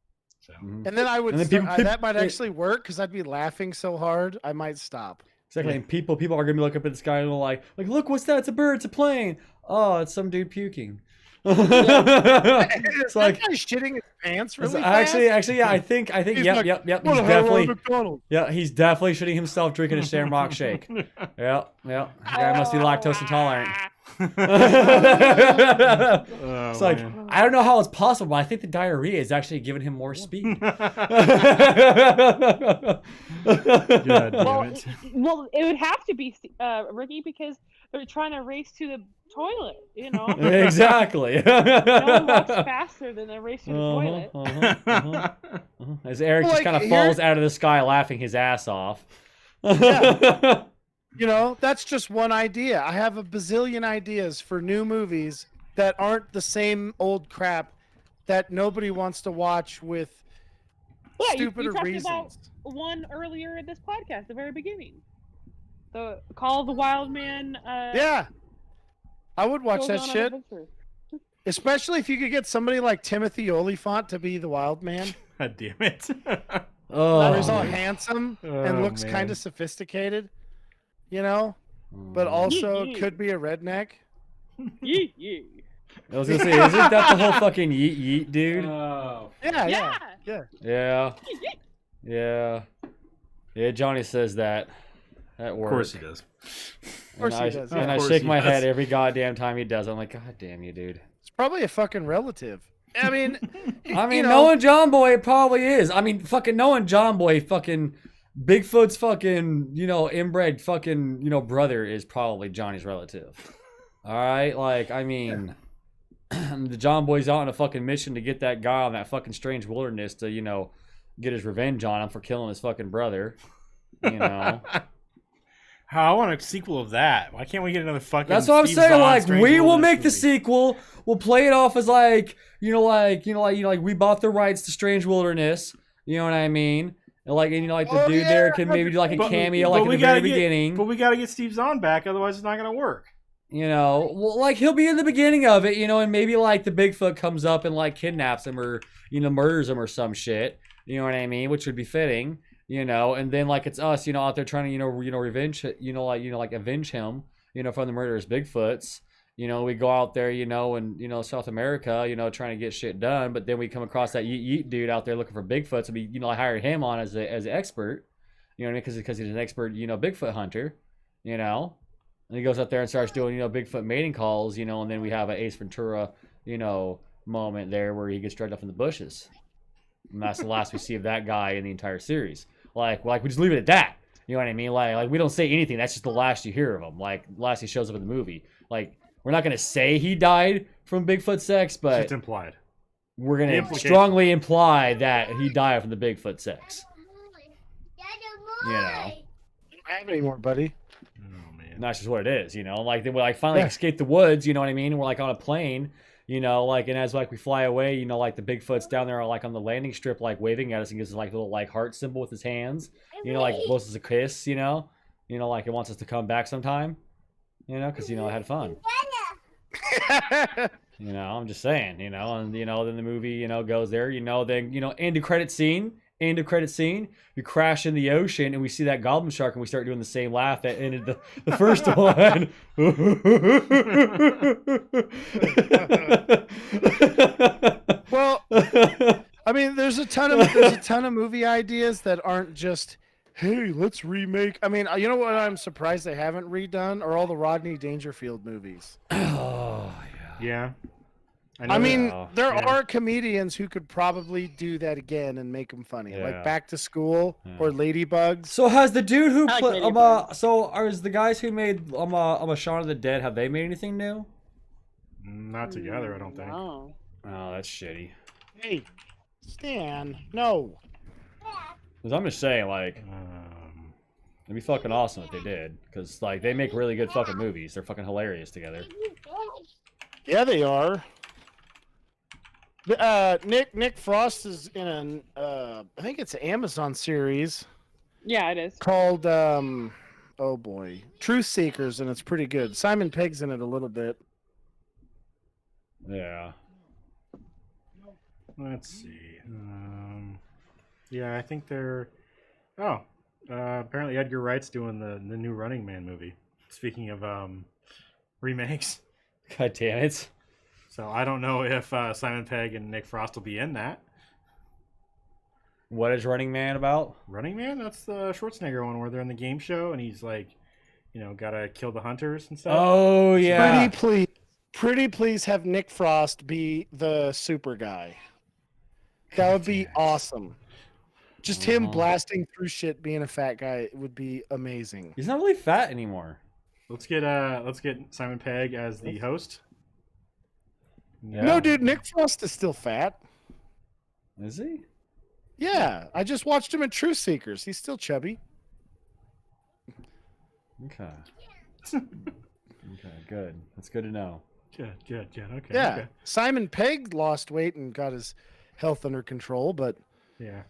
So And then I would, And then people- that might actually work because I'd be laughing so hard, I might stop. Exactly. And people are gonna be looking up at the sky and like, look, what's that? It's a bird. It's a plane. Oh, it's some dude puking. It's like, that guy shitting his pants really actually, fast? yeah. I think, He's yep. like, He's "What the hell, definitely, McDonald's?" he's definitely shitting himself drinking a Shamrock shake. Yeah. The guy must be lactose intolerant. Oh, It's like, man. I don't know how it's possible, but I think the diarrhea is actually giving him more speed. God Well, damn it. well, it would have to be Ricky because they're trying to race to the toilet. You know, Exactly. no one walks faster than a race to the toilet. As Eric Well, just like, kind of falls out of the sky laughing his ass off. Yeah. You know, that's just one idea. I have a bazillion ideas for new movies that aren't the same old crap that nobody wants to watch with Yeah, stupider you talked reasons. about one earlier in this podcast, the very beginning. The Call of the Wild Man. Yeah. I would watch goes that on an shit. adventure. Especially if you could get somebody like Timothy Olyphant to be the wild man. God damn it. Oh, Where he's all handsome and Oh, looks man. kind of sophisticated, you know, but also could be a redneck. Yee, yee. I was gonna say, isn't that the whole fucking yeet yeet dude? Oh. Yeah, Yeah. yeah. Yeah, yeah, yeah. Johnny says that at Of work. course he does. Of course and he I, does. And Of I course shake he my does. head every goddamn time he does. I'm like, God damn you, dude. It's probably a fucking relative. I mean, I mean, you know, knowing John Boy, it probably is. I mean, fucking knowing John Boy, fucking Bigfoot's fucking, inbred fucking, brother is probably Johnny's relative. All right, like, I mean, the John Boy's out on a fucking mission to get that guy on that fucking strange wilderness to, get his revenge on him for killing his fucking brother. I want a sequel of that. Why can't we get another fucking? That's what I'm Steve saying. Zahn Like, Strange we will Wilderness make the movie? sequel. We'll play it off as like we bought the rights to Strange Wilderness. You know what I mean? And the Oh, dude yeah, there can maybe do like a But- cameo, but like in we the very gotta get- beginning. But we gotta get Steve Zahn back, otherwise it's not gonna work. Well, like he'll be in the beginning of it, and maybe like the Bigfoot comes up and like kidnaps him or murders him or some shit. You know what I mean? Which would be fitting. And then like it's us, out there trying to, revenge, avenge him, from the murderous Bigfoots. We go out there, and South America, trying to get shit done. But then we come across that yeet dude out there looking for Bigfoots, and we, I hired him on as an expert, because he's an expert, Bigfoot hunter, and he goes out there and starts doing, Bigfoot mating calls, and then we have an Ace Ventura, moment there where he gets dragged up in the bushes. And that's the last we see of that guy in the entire series. Like we just leave it at that. You know what I mean? Like we don't say anything. That's just the last you hear of him. Like last he shows up in the movie. Like we're not gonna say he died from Bigfoot sex, but It's implied. we're The gonna implication. strongly imply that he died from the Bigfoot sex. I don't have any more, buddy. Oh man. And that's just what it is, Like they finally Yeah. escape the woods, you know what I mean? And we're like on a plane, and as we fly away, like the Bigfoot's down there like on the landing strip, like waving at us and gives us like a little like heart symbol with his hands, like blows us a kiss, like it wants us to come back sometime, because I had fun. I'm just saying, and then the movie, goes there, then, end of credit scene. We crash in the ocean and we see that goblin shark and we start doing the same laugh that ended the first one. Well, I mean, there's a ton of movie ideas that aren't just, hey, let's remake. I mean, you know what? I'm surprised they haven't redone are all the Rodney Dangerfield movies. Oh, Yeah. I mean, Yeah. there Yeah. are comedians who could probably do that again and make them funny, Yeah. like Back to School Yeah. or Ladybugs. So has the dude who I like played Ladybug. so are the guys who made Shaun of the Dead, have they made anything new? Not together, I don't think. Oh. Oh, that's shitty. Hey, Stan, no. Cuz I'm just saying like it'd be fucking awesome if they did, cuz like they make really good fucking movies. They're fucking hilarious together. Yeah, they are. Nick Frost is in I think it's an Amazon series Yeah, it is. called oh boy, Truth Seekers, and it's pretty good. Simon Pegg's in it a little bit. Yeah. Let's see. Yeah, I think they're. Oh, apparently Edgar Wright's doing the new Running Man movie. Speaking of remakes, God damn it. so I don't know if Simon Pegg and Nick Frost will be in that. What is Running Man about? Running Man? That's the Schwarzenegger one where they're in the game show and he's like gotta kill the hunters and stuff. Oh yeah. Pretty please have Nick Frost be the super guy. That would be awesome. Just him blasting through shit, being a fat guy would be amazing. He's not really fat anymore. Let's get Simon Pegg as the host. Yeah. No, dude, Nick Frost is still fat. Is he? Yeah, I just watched him in Truth Seekers. He's still chubby. Okay. Okay, good. That's good to know. Good. Okay. Yeah, Okay. Simon Pegg lost weight and got his health under control, but Yeah.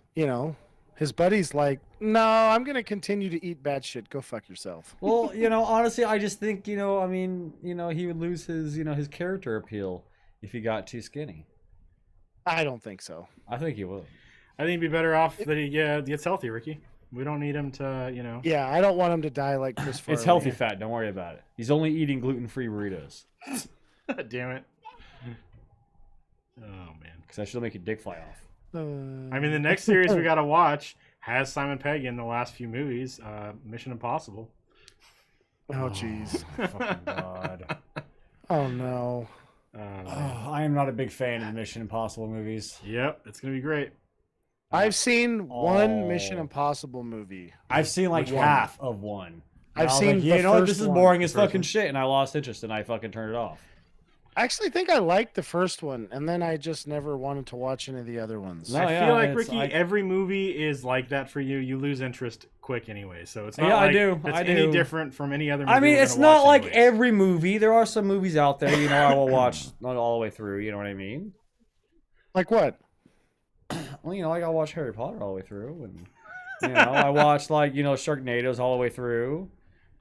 his buddy's like, no, I'm gonna continue to eat bad shit. Go fuck yourself. Well, honestly, I just think, he would lose his character appeal if he got too skinny. I don't think so. I think he would. I think it'd be better off that he gets healthy, Ricky. We don't need him to, Yeah, I don't want him to die like Chris Farley. It's healthy fat. Don't worry about it. He's only eating gluten-free burritos. Damn it. Oh man. Because that should make your dick fly off. I mean, the next series we gotta watch has Simon Pegg in the last few movies. Mission Impossible. Oh jeez. Fucking God. Oh no. I am not a big fan of the Mission Impossible movies. Yep, it's gonna be great. I've seen one Mission Impossible movie. I've seen like Which one? half of one. I've And I was seen like, the you know what? first This is one. boring as First fucking one. shit, and I lost interest, and I fucking turned it off. I actually think I liked the first one, and then I just never wanted to watch any of the other ones. No, I yeah, feel like it's Ricky, every movie is like that for you. You lose interest quick anyway, so it's not Yeah, I like do. it's I any do. different from any other movie. I mean, we're it's gonna not watch like anyways. every movie. There are some movies out there, I will watch not all the way through. You know what I mean? Like what? Well, like I'll watch Harry Potter all the way through, and I watch Sharknadoes all the way through.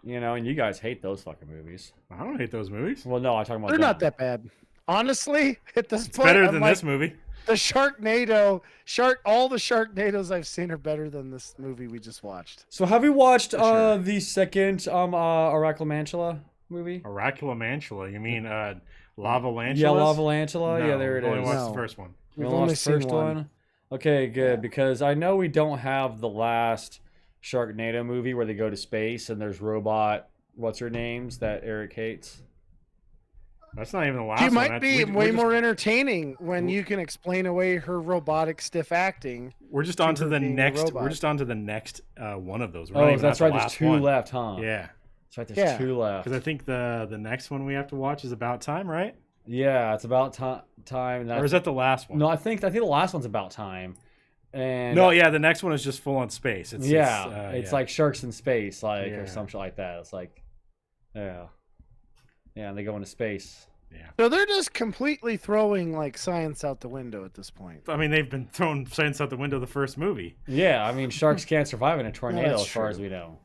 And you guys hate those fucking movies. I don't hate those movies. Well, no, I'm talking about They're them. not that bad. Honestly, at this It's point, better I'm than like, this movie. the all the Sharknadoes I've seen are better than this movie we just watched. So have you watched sure. the second Oraclemantula movie? Oraculamantula. You mean Lava Lantulas? Yeah, Lavalantula. No, Yeah, there it only is. watched No. the first one. You We've wanna only watch the seen first one. Okay, good. Because I know we don't have the last Sharknado movie where they go to space and there's robot, what's her names that Eric hates. That's not even the last She one. might That's- be we're way just- more entertaining when you can explain away her robotic stiff acting. We're just on to her the being a next. robot. We're just on to the next one of those. We're not Oh, even that's at the right. There's last two one. left, huh? Yeah, That's right. There's Yeah. two left. because I think the next one we have to watch is About Time, right? Yeah, it's about time. And Or is that the last one? No, I think the last one's about time. And No, yeah, the next one is just full on space. It's it's like sharks in space, or Yeah. some shit like that. It's like, yeah, and they go into space. So they're just completely throwing like science out the window at this point. I mean, they've been throwing science out the window the first movie. Yeah, I mean, sharks can't survive in a tornado, that's as far true. as we know.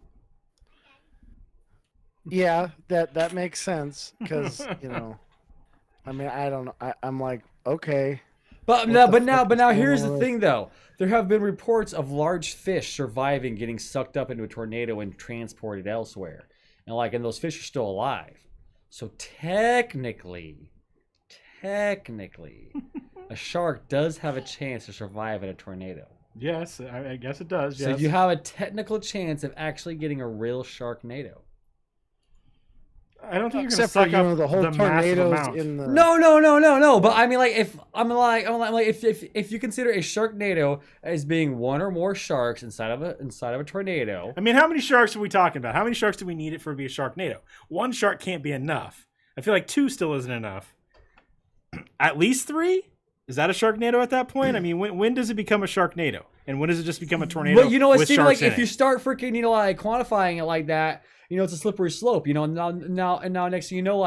Yeah, that makes sense because I mean, I don't know. I'm like, okay. But What now, the but now, fuck but is now, going here's on the with- thing, though. There have been reports of large fish surviving, getting sucked up into a tornado and transported elsewhere, and those fish are still alive. So technically, a shark does have a chance to survive in a tornado. Yes, I guess it does. So Yes. you have a technical chance of actually getting a real sharknado. I don't think Except for you're gonna suck up the whole the massive tornadoes amount. in the No. But I mean, if you consider a sharknado as being one or more sharks inside of a tornado. I mean, how many sharks are we talking about? How many sharks do we need it for to be a sharknado? One shark can't be enough. I feel like two still isn't enough. At least three? Is that a sharknado at that point? I mean, when does it become a sharknado? And when does it just become a tornado? But it with seems sharks like in if you it? start freaking, quantifying it like that, it's a slippery slope. Now next thing you know,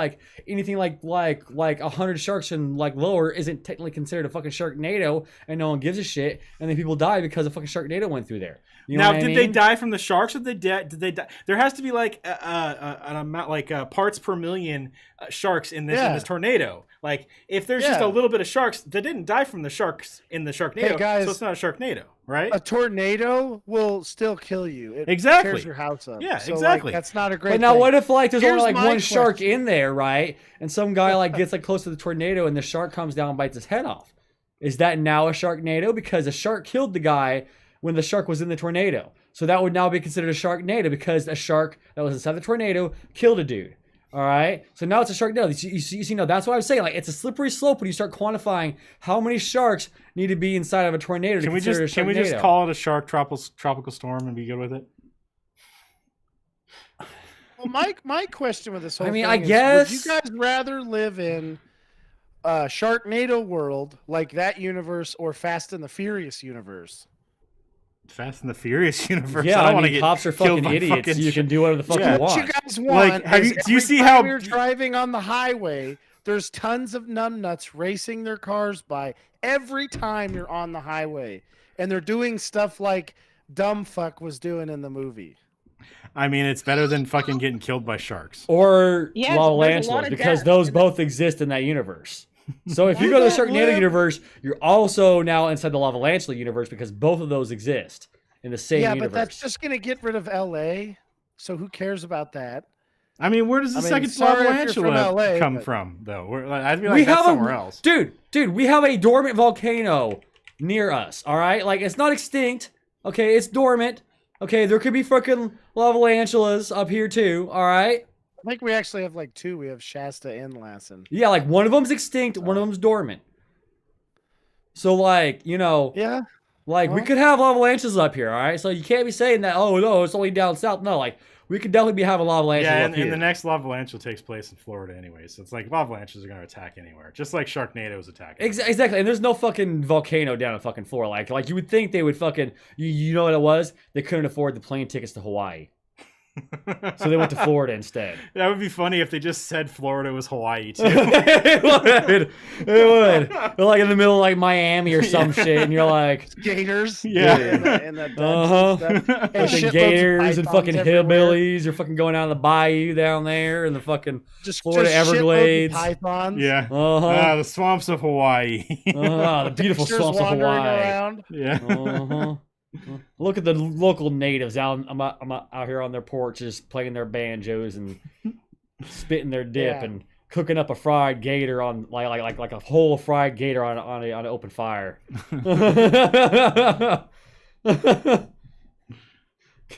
anything like 100 sharks and lower isn't technically considered a fucking sharknado, and no one gives a shit, and then people die because a fucking sharknado went through there. You know Now, what I did they mean? die from the sharks? Or did they die? There has to be an amount parts per million sharks in this tornado. Like if there's just a little bit of sharks, they didn't die from the sharks in the sharknado. Hey, guys. So it's not a sharknado, right? a tornado will still kill you. It Exactly. tears your house up. Yeah, So, exactly. that's not a great. But now, thing. what if there's Here's only my one shark question. in there, right? And some guy gets close to the tornado, and the shark comes down and bites his head off. Is that now a sharknado? Because the shark killed the guy when the shark was in the tornado. So that would now be considered a Sharknado because a shark that was inside the tornado killed a dude. All right. So now it's a Sharknado. You see, no, that's what I'm saying. Like, it's a slippery slope when you start quantifying how many sharks need to be inside of a tornado to consider it a Sharknado. Can we just call it a shark tropical storm and be good with it? Well, my question with this whole thing I is, guess would you guys rather live in a Sharknado world like that universe or Fast and the Furious universe? Fast and the Furious universe. Yeah, I don't want to get cops are killed fucking by idiots. fucking You can do whatever the fuck Yeah. you What want. you guys want? Like, is do you every see time how you're driving on the highway? There's tons of numbnuts racing their cars by every time you're on the highway, and they're doing stuff like dumb fuck was doing in the movie. I mean, it's better than fucking getting killed by sharks. Or Yes, lava there's a lot lantulas, of because death those in the- both exist in that universe. So if you go to the Sharknado universe, you're also now inside the lava lantula universe because both of those exist in the same Yeah, universe. but that's just gonna get rid of LA. So who cares about that? I mean, where does the I mean, second sorry lava if you're from lantula LA, come but- from, though? I'd be we like, that's have somewhere else. dude, we have a dormant volcano near us. All right, like it's not extinct. Okay, it's dormant. Okay, there could be fucking lava lantulas up here too. All right. I think we actually have like two. We have Shasta and Lassen. Yeah, like one of them's extinct, one of them's dormant. So like, Yeah. like we Well- could have lava lantulas up here, all right? So you can't be saying that, oh no, it's only down south. No, like we could definitely be having lava lantulas Yeah, up and here. the next lava lantula takes place in Florida anyway, so it's like lava lantulas are going to attack anywhere, just like Sharknado's attacking. Exactly, and there's no fucking volcano down in fucking Florida. Like you would think they would fucking, you know what it was? They couldn't afford the plane tickets to Hawaii, so they went to Florida instead. That would be funny if they just said Florida was Hawaii too. It would. They're like in the middle of like Miami or some shit, and you're like, Gators. Yeah. In the Uh-huh. and fucking shitloads of gators and pythons fucking everywhere. hillbillies. You're fucking going down the bayou down there and the fucking Just Florida shitloads of Everglades. pythons. Yeah. uh-huh. The swamps of Hawaii. The beautiful Pictures swamps of wandering Hawaii. around. Yeah. Uh-huh. Look at the local natives out. I'm out here on their porches playing their banjos and spitting their dip Yeah. and cooking up a fried gator on like a whole fried gator on an open fire.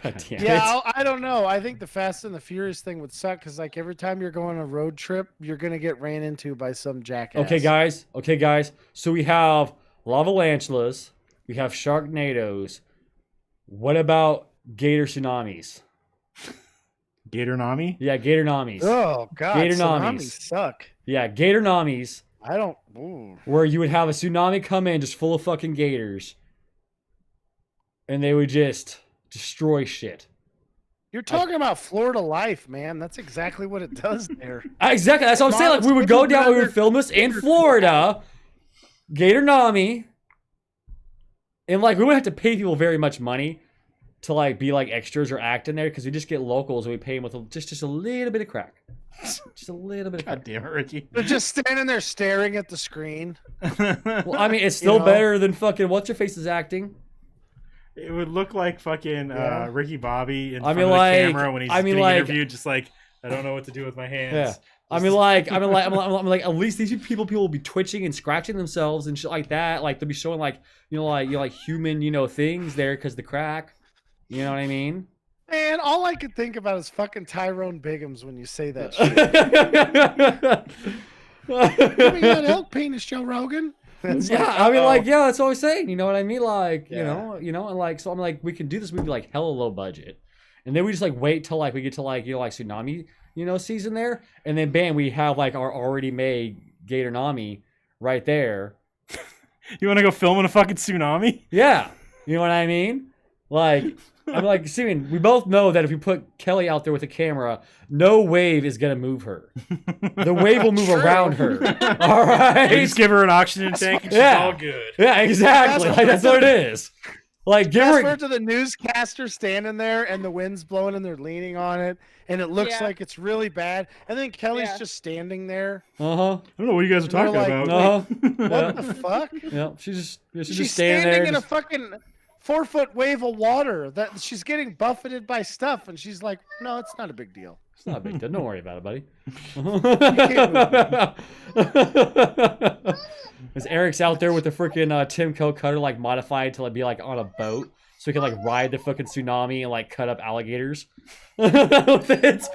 God damn Yeah, it. I don't know. I think the Fast and the Furious thing would suck because, like, every time you're going on a road trip, you're gonna get ran into by some jackass. Okay, guys. So we have lava lantulas. We have Sharknadoes. What about gator tsunamis? Gator Nami? Yeah, gator namis. Oh God, Gator tsunamis namis. suck. Yeah, gator namis. I don't. Ooh. Where you would have a tsunami come in just full of fucking gators, and they would just destroy shit. You're talking about Florida life, man. That's exactly what it does there. Exactly. That's what I'm saying. Like we would go down, we would film this in Florida, gator nami, and like we wouldn't have to pay people very much money to like be like extras or act in there because we just get locals and we pay them with just a little bit of crack. Just a little bit of God crack. damn it, Ricky. They're just standing there staring at the screen. Well, I mean, it's still know? better than fucking what's your face's acting. It would look like fucking Yeah. Ricky Bobby in I front mean, of the like- camera when he's I mean, getting like- interviewed, just like, I don't know what to do with my hands. Yeah. I'm like, at least these people will be twitching and scratching themselves and shit like that. Like they'll be showing like, like human, things there because the crack. You know what I mean? Man, all I could think about is fucking Tyrone Biggums when you say that shit. We got elk penis, Joe Rogan. It's Yeah, like, I mean, uh-oh. like, yeah, that's what I'm saying. You know what I mean? Like, Yeah. and like, so I'm like, we can do this. We'd be like hella low budget, and then we just like wait till like we get to like like tsunami, season there, and then bam, we have like our already made Gator Nami right there. You want to go film in a fucking tsunami? Yeah, you know what I mean? Like, I'm like, Steven, we both know that if we put Kelly out there with a camera, no wave is gonna move her. The wave will move True. around her. All right. You just give her an oxygen tank and she's Yeah. all good. Yeah, exactly. Like, that's what it is. Like, give Fast her. forward to the newscaster standing there and the wind's blowing and they're leaning on it and it looks Yeah. like it's really bad. And then Kelly's Yeah. just standing there. Uh huh. I don't know what you guys are They're talking like, about. Uh huh. What the fuck? Yeah, she's She's just standing standing there. in a just- fucking 4-foot wave of water that she's getting buffeted by stuff and she's like, no, it's not a big deal. It's not a big deal. Don't worry about it, buddy. As Eric's out there with the freaking Timco cutter, like modified to like be like on a boat, so he can like ride the fucking tsunami and like cut up alligators with it.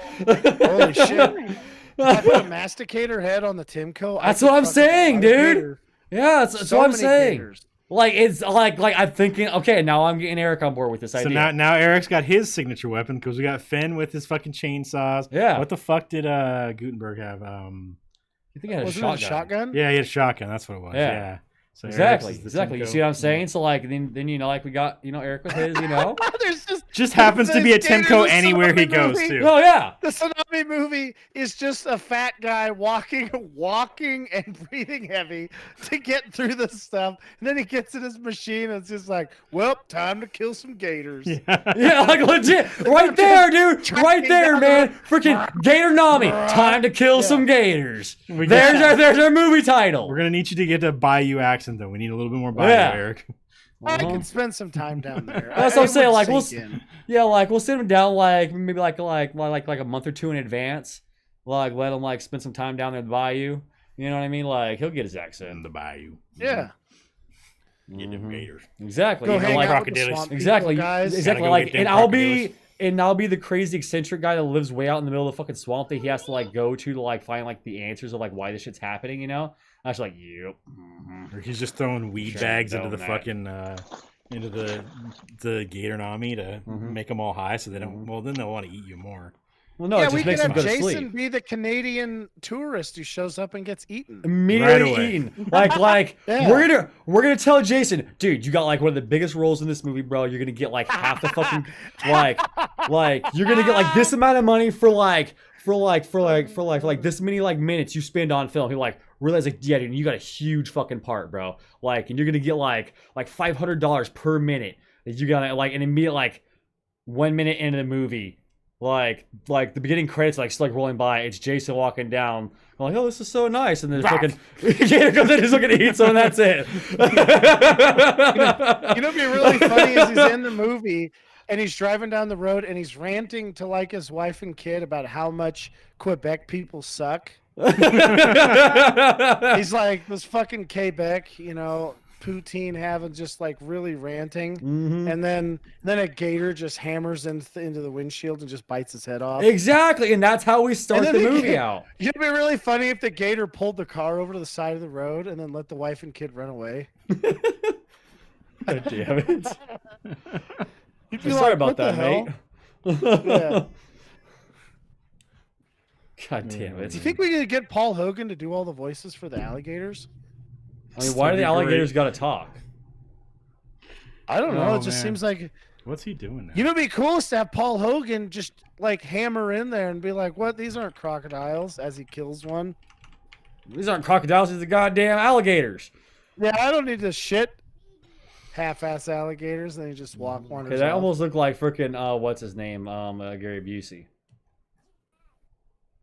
Holy shit! I put a masticator head on the Timco. I That's could what I'm fuck with a saying, lot of dude. gators. Yeah, that's So what I'm many saying. gators. Like it's like I'm thinking. Okay, now I'm getting Eric on board with this So idea. now Eric's got his signature weapon because we got Finn with his fucking chainsaws. Yeah. What the fuck did Gutenberg have? You think I had a Wasn't it a shotgun? shotgun? Yeah, he had a shotgun. That's what it was. Yeah. Yeah. So Eric's Exactly. is the Exactly. You Timco. see what I'm saying? So like then you know like we got Eric with his There's Just happens to be a Gators Timco is so anywhere he goes movie. to. Oh yeah. The tsunami movie is just a fat guy walking and breathing heavy to get through the stuff. And then he gets in his machine and it's just like, well, time to kill some gators. Yeah. Yeah, like legit, right there, dude, right there, man. Freaking Gator Nami, time to kill some gators. We There's our movie title. We're gonna need you to get a Bayou accent though. We need a little bit more Bayou, Yeah. Eric. I Uh-huh. can spend some time down there. That's what I'm It saying, would like, we'll sink in. Yeah, like we'll sit him down like maybe like a month or two in advance. Like let him like spend some time down there at the bayou. You know what I mean? Like he'll get his In accent. the Bayou. Yeah. Get them Mhm. gators. Exactly. Go you know, hang like, out with the crocodiles. swamp people, exactly. guys. Exactly. Gotta go Like get them and I'll be the crazy eccentric guy that lives way out in the middle of the fucking swamp that he has to like go to like find like the answers of like why this shit's happening, you know? I was like, yep. Or he's just throwing weed Sure, bags into doing the that. fucking into the gator nami to Mhm. make them all high, so they don't. Well, then they'll want to eat you more. Well, no, yeah, it we just could makes him have go to Jason sleep. be the Canadian tourist who shows up and gets eaten. Immediately Right away. eaten. Like Yeah. we're gonna tell Jason, dude, you got like one of the biggest roles in this movie, bro. You're gonna get like half the fucking like you're gonna get like this amount of money for this many like minutes you spend on film. He like realize like, yeah, dude, you got a huge fucking part, bro. Like, and you're gonna get like $500 per minute. That you gotta like an immediate like 1 minute into the movie. Like the beginning credits like just like rolling by, it's Jason walking down. I'm like, oh, this is so nice, and then fucking Gator comes in, just looking to eat some, and that's it. You know what'd be really funny is he's in the movie and he's driving down the road and he's ranting to like his wife and kid about how much Quebec people suck. He's like, this fucking Quebec, you know, poutine having just like really ranting. Mhm. And then a gator just hammers into the windshield and just bites his head off. Exactly, and that's how we start And the then movie they- out. It'd be really funny if the gator pulled the car over to the side of the road and then let the wife and kid run away. God damn it. You'd be Sorry like, about "What the that, hell?" mate. Yeah. God damn it. Do you think we could get Paul Hogan to do all the voices for the alligators? I mean, why do the That'd be alligators great. gotta talk? I don't know. Oh, It just man. seems like What's he doing now? you know, it'd be cool is to have Paul Hogan just like hammer in there and be like, "What? These aren't crocodiles." As he kills one. These aren't crocodiles, these are goddamn alligators. Yeah, I don't need to shit half-ass alligators. And then he just walk one. Okay, that almost looked like freaking what's his name? Gary Busey.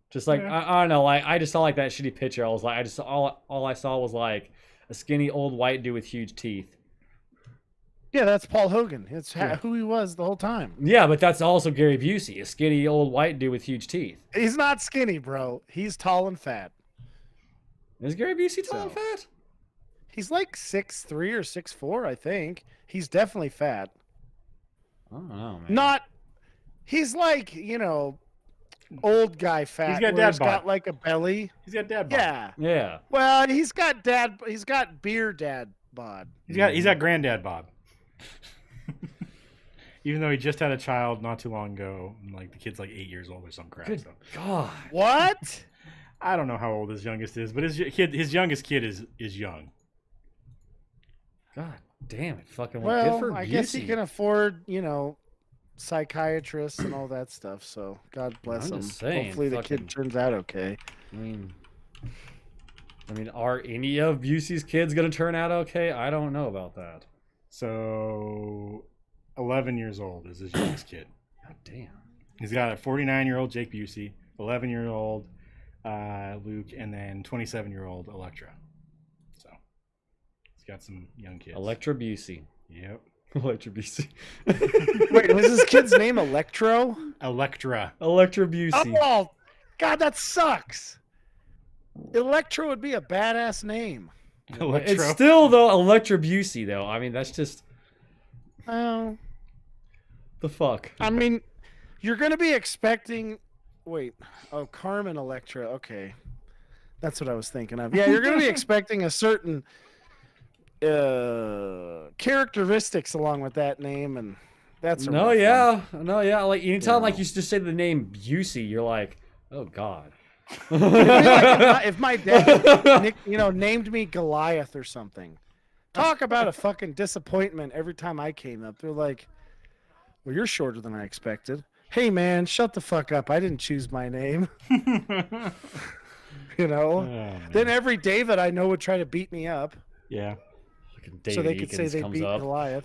Just like Yeah. I don't know, like I just saw like that shitty picture. I was like, all I saw was like a skinny old white dude with huge teeth. Yeah, that's Paul Hogan. It's Yeah. who he was the whole time. Yeah, but that's also Gary Busey, a skinny old white dude with huge teeth. He's not skinny, bro. He's tall and fat. Is Gary Busey tall and So- fat? He's like 6'3" or 6'4", I think. He's definitely fat. I don't know, man. Not. He's like, you know, old guy fat. He's got where dad he's got bod. like a belly. He's got dad bod. Yeah. Yeah. Well, he's got beer dad bod. He's got granddad bod. Even though he just had a child not too long ago, and, like the kid's like 8 years old or some crap. Good So. God. What? I don't know how old his youngest is, but his youngest kid is young. God damn it. Fucking well, good Well, for I guess he Busey. can afford, you know, psychiatrists and all that stuff. So God bless I'm him. just saying, Hopefully the fucking- kid turns out okay. I mean, are any of Busey's kids gonna turn out okay? I don't know about that. So, 11 years old is his youngest kid. God damn. He's got a 49-year-old Jake Busey, 11-year-old Luke, and then 27-year-old Electra. So, he's got some young kids. Electra Busey. Yep. Electra Busey. Wait, was his kid's name Electro? Electra. Electra Busey. Oh, God, that sucks. Electro would be a badass name. Electro. It's still though Electra Busey though. I mean, that's just Oh, The fuck? I mean, you're gonna be expecting. Wait, Carmen Electra. Okay, that's what I was thinking of. Yeah, you're gonna be expecting a certain characteristics along with that name, and that's a rough one. no, yeah. Like anytime, You like know. you just say the name Busey, you're like, oh god. If my dad, named me Goliath or something, talk about a fucking disappointment every time I came up. They're like, well, you're shorter than I expected. Hey, man, shut the fuck up. I didn't choose my name. Then every David I know would try to beat me up Yeah. so they could say they beat Goliath.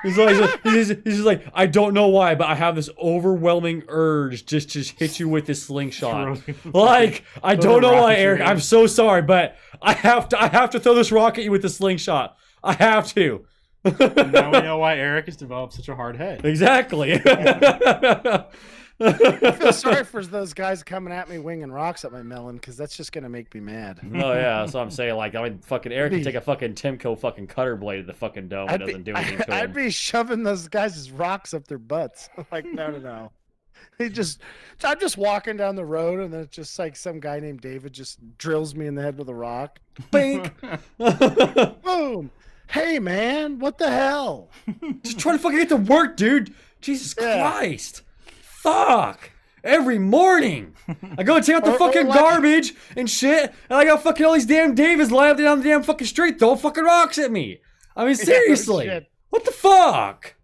He's just like, I don't know why, but I have this overwhelming urge just to hit you with this slingshot. Like, I don't know why, Eric. I'm so sorry, but I have to throw this rock at you with the slingshot. I have to. Now we know why Eric has developed such a hard head. Exactly. I feel sorry for those guys coming at me winging rocks at my melon because that's just going to make me mad. Oh, yeah. That's what I'm saying. Like, I mean, fucking Eric can take a fucking Timco fucking cutter blade at the fucking dome. It doesn't do anything to him. I'd be shoving those guys' rocks up their butts. Like, no. I'm just walking down the road, and then it's just like some guy named David just drills me in the head with a rock. Bink. Boom. Hey, man, what the hell? Just trying to fucking get to work, dude. Jesus Christ. Fuck. Every morning. I go and take out the fucking garbage and shit, and I got fucking all these damn Davids lined up down the damn fucking street throwing fucking rocks at me. I mean, seriously. What the fuck?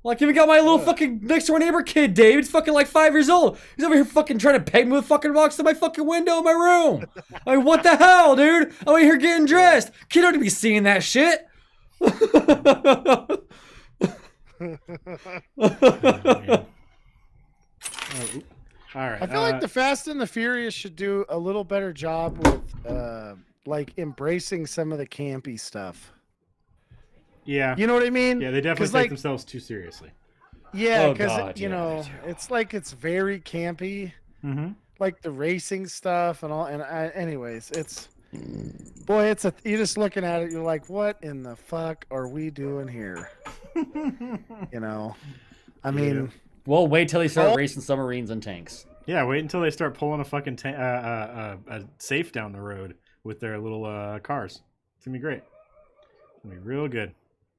Like, even got my little fucking next door neighbor kid, Dave. He's fucking like 5 years old. He's over here fucking trying to peg me with fucking rocks to my fucking window in my room. I mean, what the hell, dude? I'm over here getting dressed. Kid don't be seeing that shit. All right. I feel like the Fast and the Furious should do a little better job with like embracing some of the campy stuff. Yeah. You know what I mean? Yeah, they definitely take themselves too seriously. Yeah, because it's like it's very campy, like the racing stuff and all. And anyways, you're just looking at it. You're like, what in the fuck are we doing here? I mean, well, wait till they start racing submarines and tanks. Yeah, wait until they start pulling a fucking a safe down the road with their little cars. It's gonna be great. It's gonna be real good.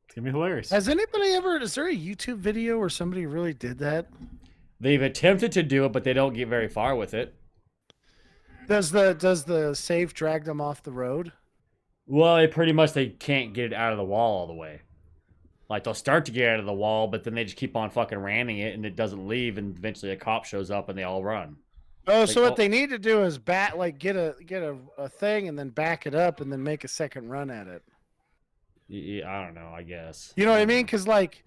It's gonna be hilarious. Is there a YouTube video where somebody really did that? They've attempted to do it, but they don't get very far with it. Does the safe drag them off the road? Well, they can't get it out of the wall all the way. Like, they'll start to get out of the wall, but then they just keep on fucking ramming it, and it doesn't leave, and eventually a cop shows up, and they all run. Oh, so what they need to do is get a thing, and then back it up, and then make a second run at it. Yeah, I don't know, I guess. You know what I mean? Because, like,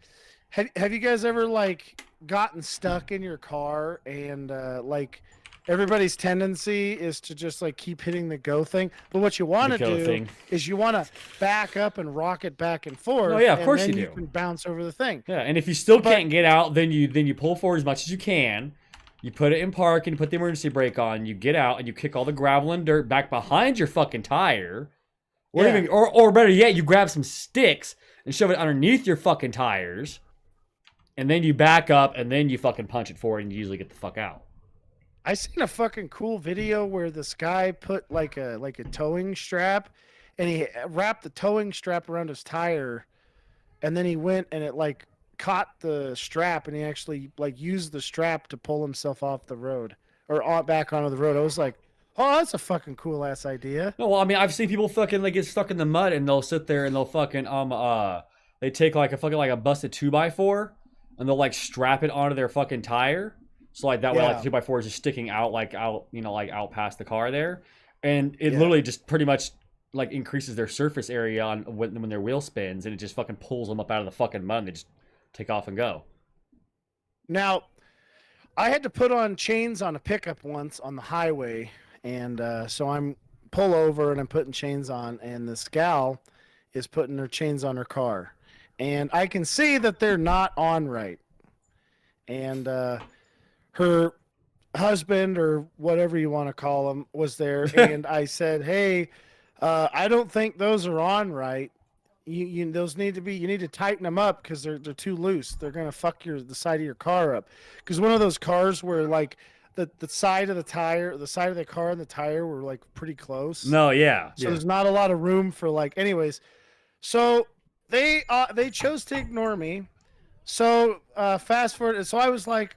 have you guys ever, like, gotten stuck in your car, and, like, everybody's tendency is to just, like, keep hitting the go thing. But what you want to do is you want to back up and rock it back and forth. Oh, yeah, of course and then you do. You can bounce over the thing. Yeah, and if you still can't get out, then you pull forward as much as you can. You put it in park, and you put the emergency brake on. You get out, and you kick all the gravel and dirt back behind your fucking tire. Or better yet, you grab some sticks and shove it underneath your fucking tires. And then you back up, and then you fucking punch it forward, and you usually get the fuck out. I seen a fucking cool video where this guy put like a towing strap, and he wrapped the towing strap around his tire, and then he went and it like caught the strap, and he actually like used the strap to pull himself off the road or back onto the road. I was like, oh, that's a fucking cool ass idea. No, well, I mean, I've seen people fucking like get stuck in the mud, and they'll sit there and they'll fucking they take like a busted 2x4, and they'll like strap it onto their fucking tire. So like that way, like the 2x4 is just sticking out, out past the car there, and it literally just pretty much like increases their surface area on when their wheel spins, and it just fucking pulls them up out of the fucking mud, and they just take off and go. Now, I had to put on chains on a pickup once on the highway, and so I'm pull over and I'm putting chains on, and this gal is putting her chains on her car, and I can see that they're not on right, and her husband or whatever you want to call him was there, and I said, hey, I don't think those are on right. those need to be. You need to tighten them up because they're too loose. They're gonna fuck the side of your car up. Because one of those cars where like the side of the tire, the side of the car and the tire were like pretty close. No, yeah. So there's not a lot of room for like. Anyways, so they chose to ignore me. So fast forward. So I was like,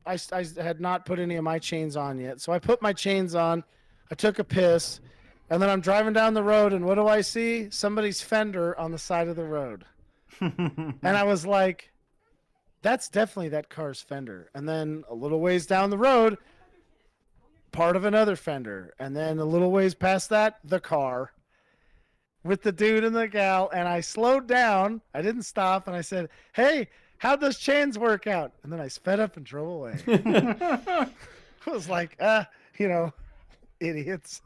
I had not put any of my chains on yet. So I put my chains on. I took a piss. And then I'm driving down the road, and what do I see? Somebody's fender on the side of the road. And I was like, that's definitely that car's fender. And then a little ways down the road, part of another fender. And then a little ways past that, the car with the dude and the gal. And I slowed down. I didn't stop. And I said, hey, how'd those chains work out? And then I sped up and drove away. I was like, idiots.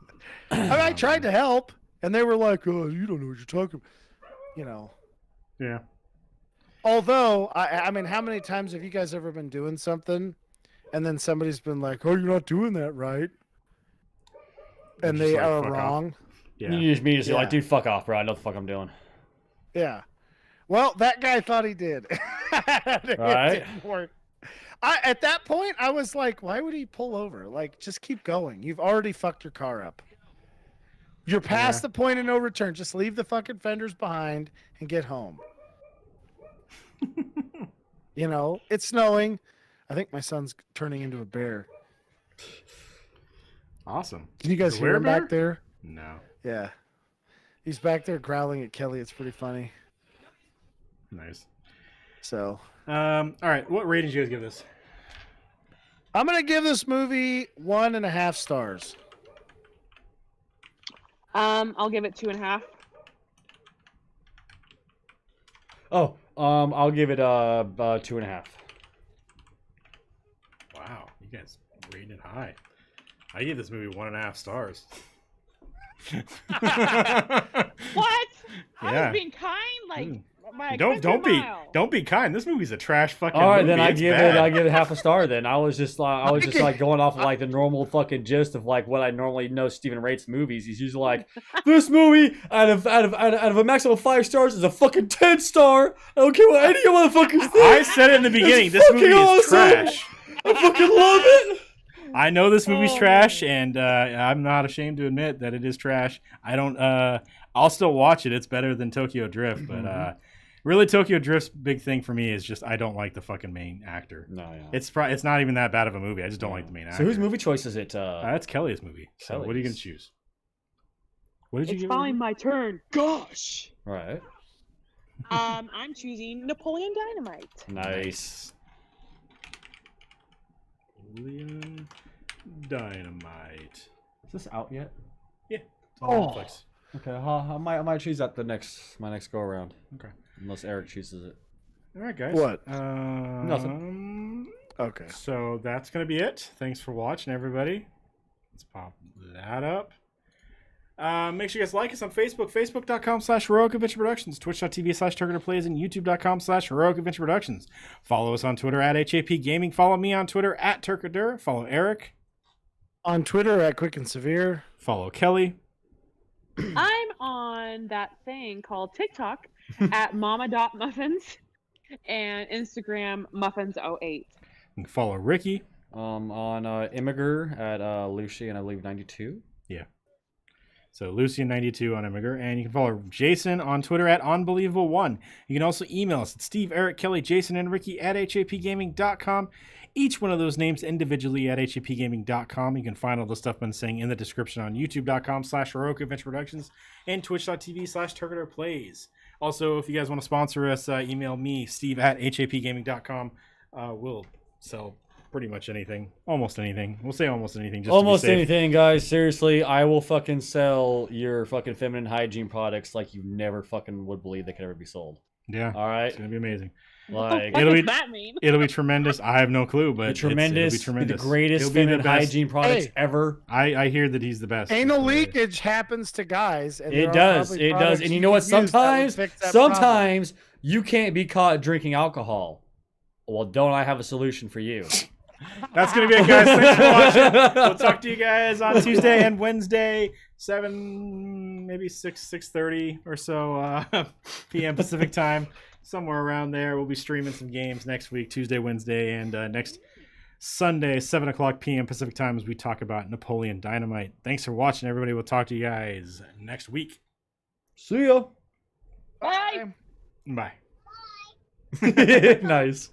I mean, I tried to help, and they were like, "Oh, you don't know what you're talking." Yeah. Although, I mean, how many times have you guys ever been doing something, and then somebody's been like, "Oh, you're not doing that right," and they like, are fuck wrong. off. Yeah. You just mean to Yeah. like, dude, fuck off, bro. I know what the fuck I'm doing. Yeah. Well, that guy thought he did. It Right. didn't work. At that point, I was like, why would he pull over? Like, just keep going. You've already fucked your car up. You're past the point of no return. Just leave the fucking fenders behind and get home. It's snowing. I think my son's turning into a bear. Awesome. Can you guys The hear him werebear? back there? No. Yeah. He's back there growling at Kelly. It's pretty funny. Nice. So, All right. What rating did you guys give this? I'm going to give this movie 1.5 stars. I'll give it 2.5. Oh, I'll give it 2.5. Wow, you guys rated it high. I gave this movie 1.5 stars. What? I Yeah. was being kind, like by a Don't country mile. be kind. This movie's a trash fucking All right, movie. then I It's give bad. it half a star. Then I was just like going off of like the normal fucking gist of like what I normally know Stephen rates movies. He's usually like, this movie out of a maximum of 5 stars is a fucking 10-star. I don't care what any of you motherfuckers think. I said it in the beginning. It's This movie fucking is awesome. trash. I fucking love it. I know this movie's Oh, trash, and I'm not ashamed to admit that it is trash. I don't. I'll still watch it. It's better than Tokyo Drift, but really, Tokyo Drift's big thing for me is just I don't like the fucking main actor. No, yeah. It's not even that bad of a movie. I just don't like the main actor. So whose movie choice is it? That's Kelly's movie. So what are you gonna Kelly's. choose? What did you It's give? finally my turn. Gosh. Right. I'm choosing Napoleon Dynamite. Nice. Napoleon Dynamite. Is this out yet? Yeah. It's on Netflix. Okay, I might choose that my next go around. Okay. Unless Eric chooses it. All right, guys. What? Nothing. Okay. So that's going to be it. Thanks for watching, everybody. Let's pop that up. Make sure you guys like us on Facebook, facebook.com/Heroic Adventure Productions, twitch.tv/TurkiterPlays, and youtube.com/Heroic Adventure Productions. Follow us on Twitter @HAP Gaming. Follow me on Twitter @Turkadur. Follow Eric. On Twitter @Quick and Severe. Follow Kelly. I'm on that thing called TikTok at mama.muffins and Instagram muffins08. And follow Ricky. On Immiger at Lucy and I believe 92. Yeah. So Lucian92 on Immiger. And you can follow Jason on Twitter @Unbelievable1. You can also email us at Steve, Eric, Kelly, Jason, and Ricky @HAPgaming.com. Each one of those names individually at HAPgaming.com. You can find all the stuff I've been saying in the description on youtube.com/Heroic Adventure Productions and twitch.tv/TurkaterPlays. Also, if you guys want to sponsor us, email me, Steve @HAPgaming.com. We'll sell pretty much anything. Almost anything. We'll say almost anything. Just Almost to be safe. anything, guys. Seriously, I will fucking sell your fucking feminine hygiene products like you never fucking would believe they could ever be sold. Yeah. All right? It's going to be amazing. Like, What It'll does be- that mean? It'll be tremendous. I have no clue, but the tremendous, it'll be tremendous. the greatest It'll be the feminine best. hygiene products Hey. ever. I hear that he's the best. Anal It's hilarious. leakage happens to guys. And there It are does. probably It does. products And you know what? can use that would Sometimes, fix that problem. sometimes you can't be caught drinking alcohol. Well, don't I have a solution for you? That's going to be it, guys. Thanks for watching. We'll talk to you guys on Tuesday and Wednesday, 7 maybe 6:30 or so p.m. Pacific time, somewhere around there. We'll be streaming some games next week, Tuesday, Wednesday, and next Sunday, 7:00 p.m. Pacific time, as we talk about Napoleon Dynamite. Thanks for watching, everybody. We'll talk to you guys next week. See ya. Bye. Bye. Nice.